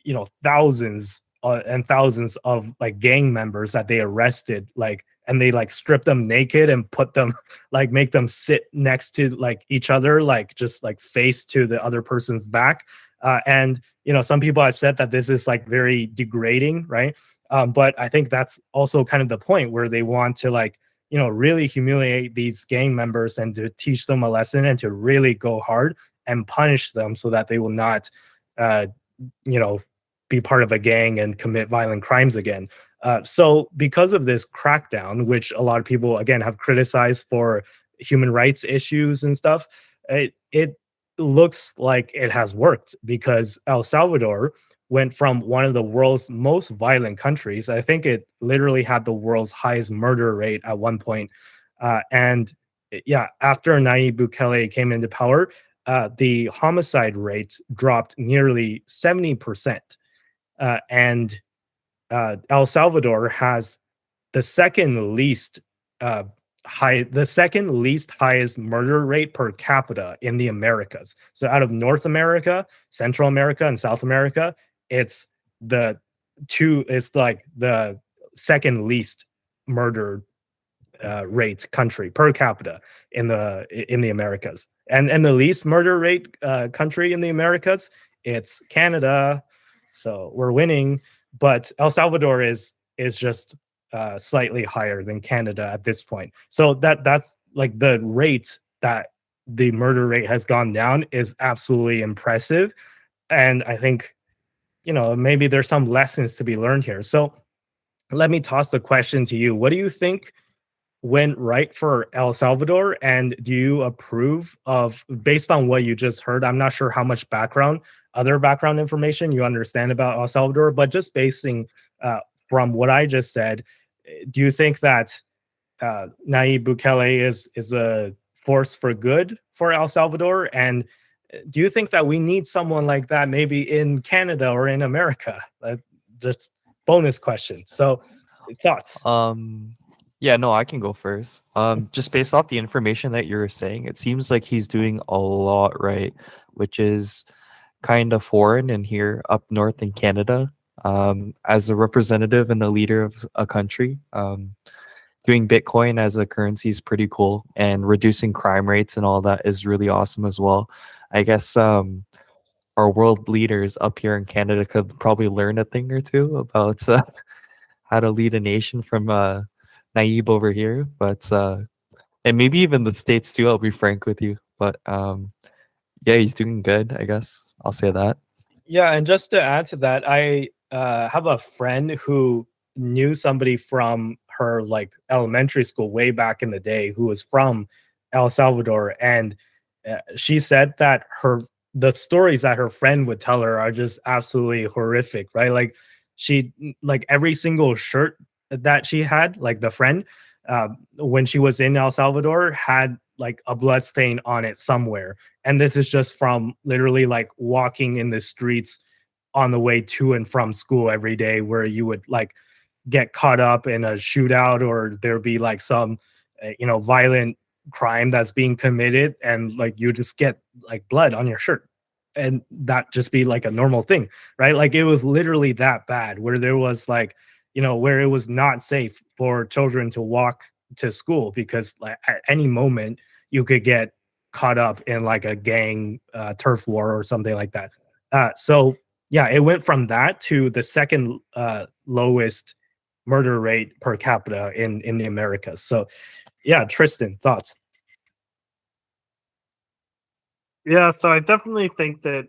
you know, thousands and thousands of like gang members that they arrested, like, and they like strip them naked and put them like make them sit next to like each other, like just like face to the other person's back. And you know, some people have said that this is like very degrading, right? But I think that's also kind of the point where they want to like, you know, really humiliate these gang members and to teach them a lesson and to really go hard and punish them so that they will not, you know, be part of a gang and commit violent crimes again. So because of this crackdown, which a lot of people again have criticized for human rights issues and stuff, it looks like it has worked, because El Salvador went from one of the world's most violent countries. I think it literally had the world's highest murder rate at one point. And yeah, after Nayib Bukele came into power, the homicide rate dropped nearly 70%. And El Salvador has the second least highest murder rate per capita in the Americas. So out of North America, Central America, and South America, it's the second least murder rate country per capita in the Americas. And the least murder rate country in the Americas, it's Canada. So we're winning, but El Salvador is just slightly higher than Canada at this point. So that's like the rate that the murder rate has gone down is absolutely impressive. And I think, you know, maybe there's some lessons to be learned here. So let me toss the question to you. What do you think went right for El Salvador? And do you approve of, based on what you just heard, I'm not sure how much other background information you understand about El Salvador, but just basing from what I just said, do you think that Nayib Bukele is a force for good for El Salvador? And do you think that we need someone like that maybe in Canada or in America? Just bonus question. So thoughts? Yeah, no, I can go first. Just based off the information that you're saying, it seems like he's doing a lot right, which is kind of foreign in here up north in Canada. As a representative and a leader of a country, doing Bitcoin as a currency is pretty cool, and reducing crime rates and all that is really awesome as well. I guess our world leaders up here in Canada could probably learn a thing or two about how to lead a nation from Nayib over here, but and maybe even the States too, I'll be frank with you. But yeah, he's doing good, I guess I'll say that. Yeah, and just to add to that, I have a friend who knew somebody from her like elementary school way back in the day who was from El Salvador, and she said that the stories that her friend would tell her are just absolutely horrific, right? Like like every single shirt that she had, like the friend, when she was in El Salvador, had like a blood stain on it somewhere. And this is just from literally like walking in the streets on the way to and from school every day, where you would like get caught up in a shootout, or there be like some violent crime that's being committed, and like you just get like blood on your shirt, and that just be like a normal thing, right? Like it was literally that bad, where there was like, where it was not safe for children to walk to school, because like at any moment you could get caught up in like a gang turf war or something like that. So yeah, it went from that to the second lowest murder rate per capita in the Americas. So yeah, Tristan, thoughts? Yeah, so I definitely think that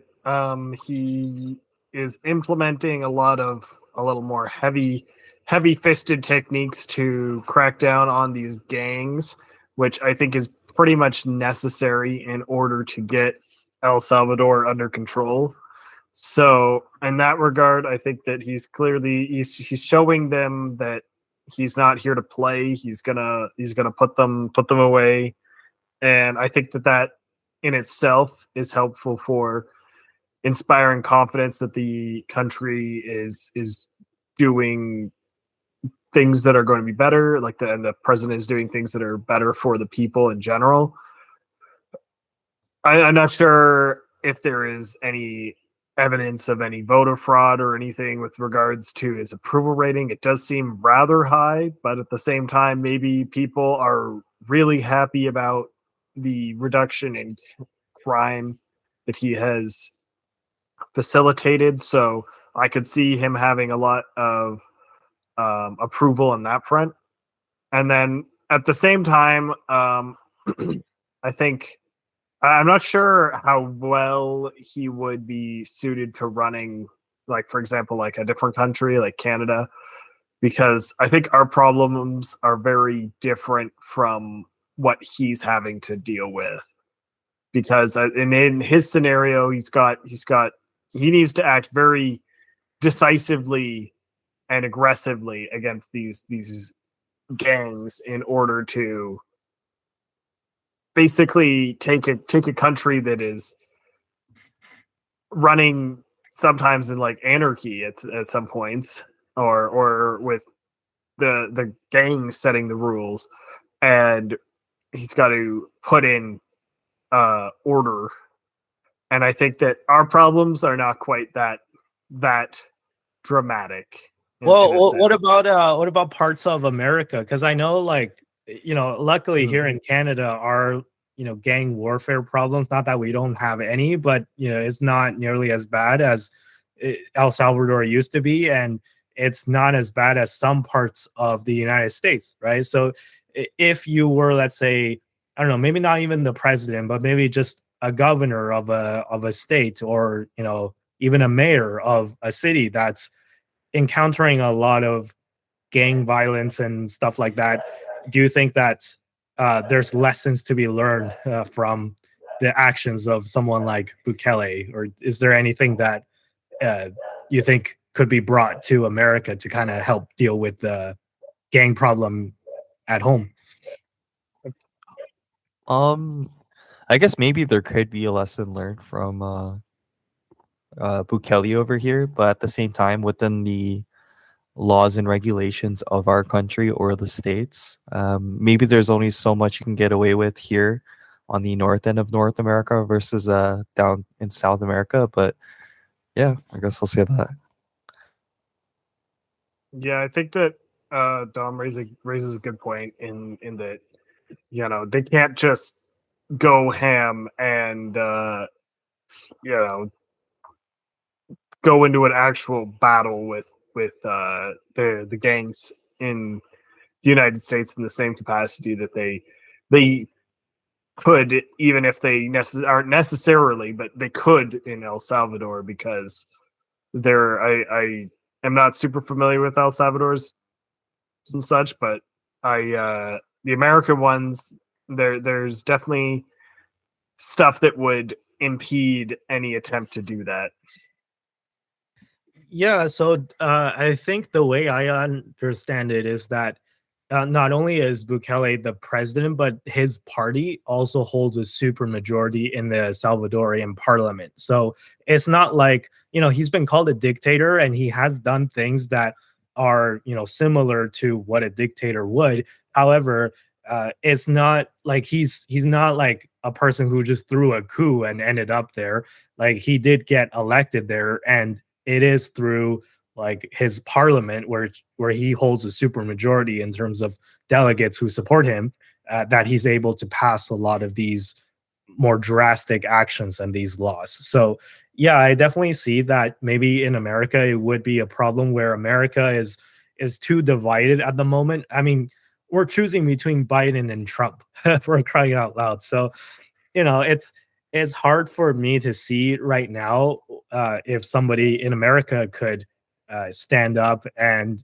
he is implementing a little more heavy-fisted techniques to crack down on these gangs, which I think is pretty much necessary in order to get El Salvador under control. So in that regard, I think that he's showing them that he's not here to play. He's gonna put them away, and I think that in itself is helpful for inspiring confidence that the country is doing things that are going to be better, like and the president is doing things that are better for the people in general. I'm not sure if there is any evidence of any voter fraud or anything with regards to his approval rating. It does seem rather high, but at the same time, maybe people are really happy about the reduction in crime that he has facilitated. So I could see him having a lot of approval on that front. And then at the same time, I think I'm not sure how well he would be suited to running, like, for example, like a different country like Canada, because I think our problems are very different from what he's having to deal with. Because in his scenario, he needs to act very decisively and aggressively against these gangs in order to basically take a country that is running sometimes in like anarchy at some points, or with the gangs setting the rules, and he's got to put in order. And I think that our problems are not quite that dramatic. Well, what about parts of America? Because I know, like, luckily here in Canada, our gang warfare problems, not that we don't have any, but it's not nearly as bad as El Salvador used to be, and it's not as bad as some parts of the United States, right? So if you were, let's say, I don't know, maybe not even the president, but maybe just a governor of a state, or even a mayor of a city that's encountering a lot of gang violence and stuff like that, do you think that there's lessons to be learned from the actions of someone like Bukele, or is there anything that you think could be brought to America to kind of help deal with the gang problem at home? I guess maybe there could be a lesson learned from Bukele over here, but at the same time, within the laws and regulations of our country or the states, maybe there's only so much you can get away with here on the north end of North America versus down in South America. But yeah, I guess I'll say that. Yeah, I think that Dom raises a good point in that they can't just go ham and go into an actual battle with the gangs in the United States in the same capacity that they could, even if they aren't necessarily, but they could in El Salvador, because I am not super familiar with El Salvador's and such, but the American ones, there's definitely stuff that would impede any attempt to do that. Yeah, so I think the way I understand it is that not only is Bukele the president, but his party also holds a super majority in the Salvadorian parliament. So it's not like, he's been called a dictator, and he has done things that are, similar to what a dictator would. However, it's not like he's not like a person who just threw a coup and ended up there. Like, he did get elected there, and it is through like his parliament where he holds a super majority in terms of delegates who support him, that he's able to pass a lot of these more drastic actions and these laws. So yeah, I definitely see that maybe in America it would be a problem where America is too divided at the moment. I mean, we're choosing between Biden and Trump for crying out loud. So it's hard for me to see right now if somebody in America could stand up and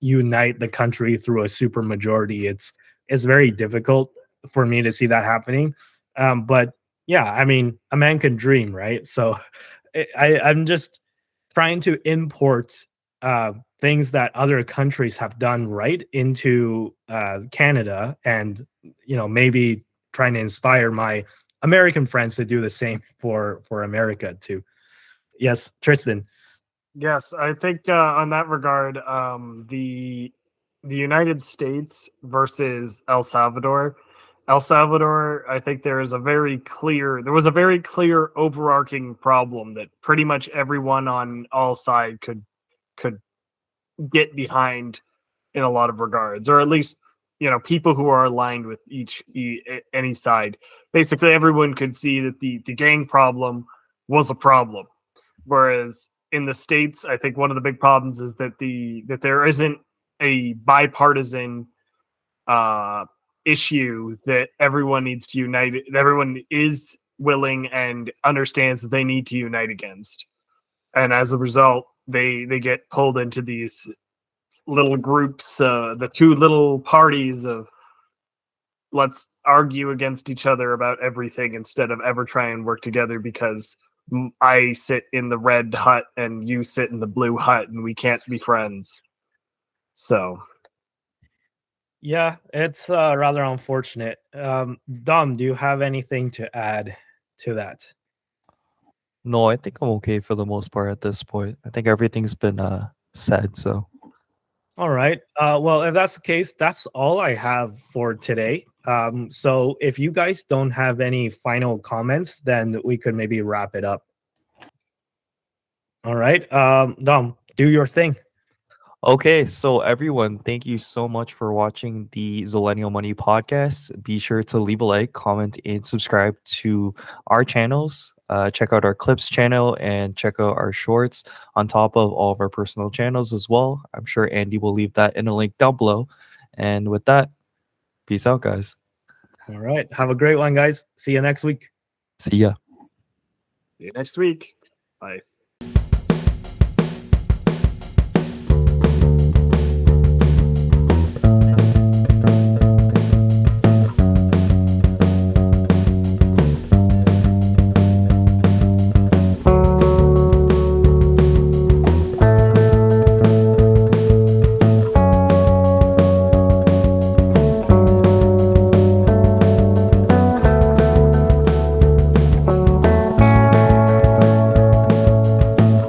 unite the country through a super majority. It's very difficult for me to see that happening. But yeah, I mean, a man can dream, right? So I'm just trying to import things that other countries have done right into Canada, and maybe trying to inspire my American friends to do the same for America too. Yes, Tristan. Yes, I think on that regard, the United States versus El Salvador. El Salvador, I think there was a very clear overarching problem that pretty much everyone on all sides could get behind in a lot of regards, or at least people who are aligned with any side. Basically, everyone could see that the gang problem was a problem, whereas in the States, I think one of the big problems is that there isn't a bipartisan issue that everyone needs to unite. Everyone is willing and understands that they need to unite against, and as a result, they get pulled into these little groups, the two little parties of let's argue against each other about everything instead of ever try and work together, because I sit in the red hut and you sit in the blue hut and we can't be friends. So Yeah, it's rather unfortunate. Dom, do you have anything to add to that? No, I think I'm okay for the most part at this point. I think everything's been said. So All right. Well, if that's the case, that's all I have for today. So if you guys don't have any final comments, then we could maybe wrap it up. All right. Dom, do your thing. okay, so everyone, thank you so much for watching the Zillennial Money podcast. Be sure to leave a like, comment, and subscribe to our channels. Check out our clips channel and check out our shorts on top of all of our personal channels as well. I'm sure Andy will leave that in a link down below. And with that, peace out, guys. All right. Have a great one, guys. See you next week. See ya. see you next week. Bye.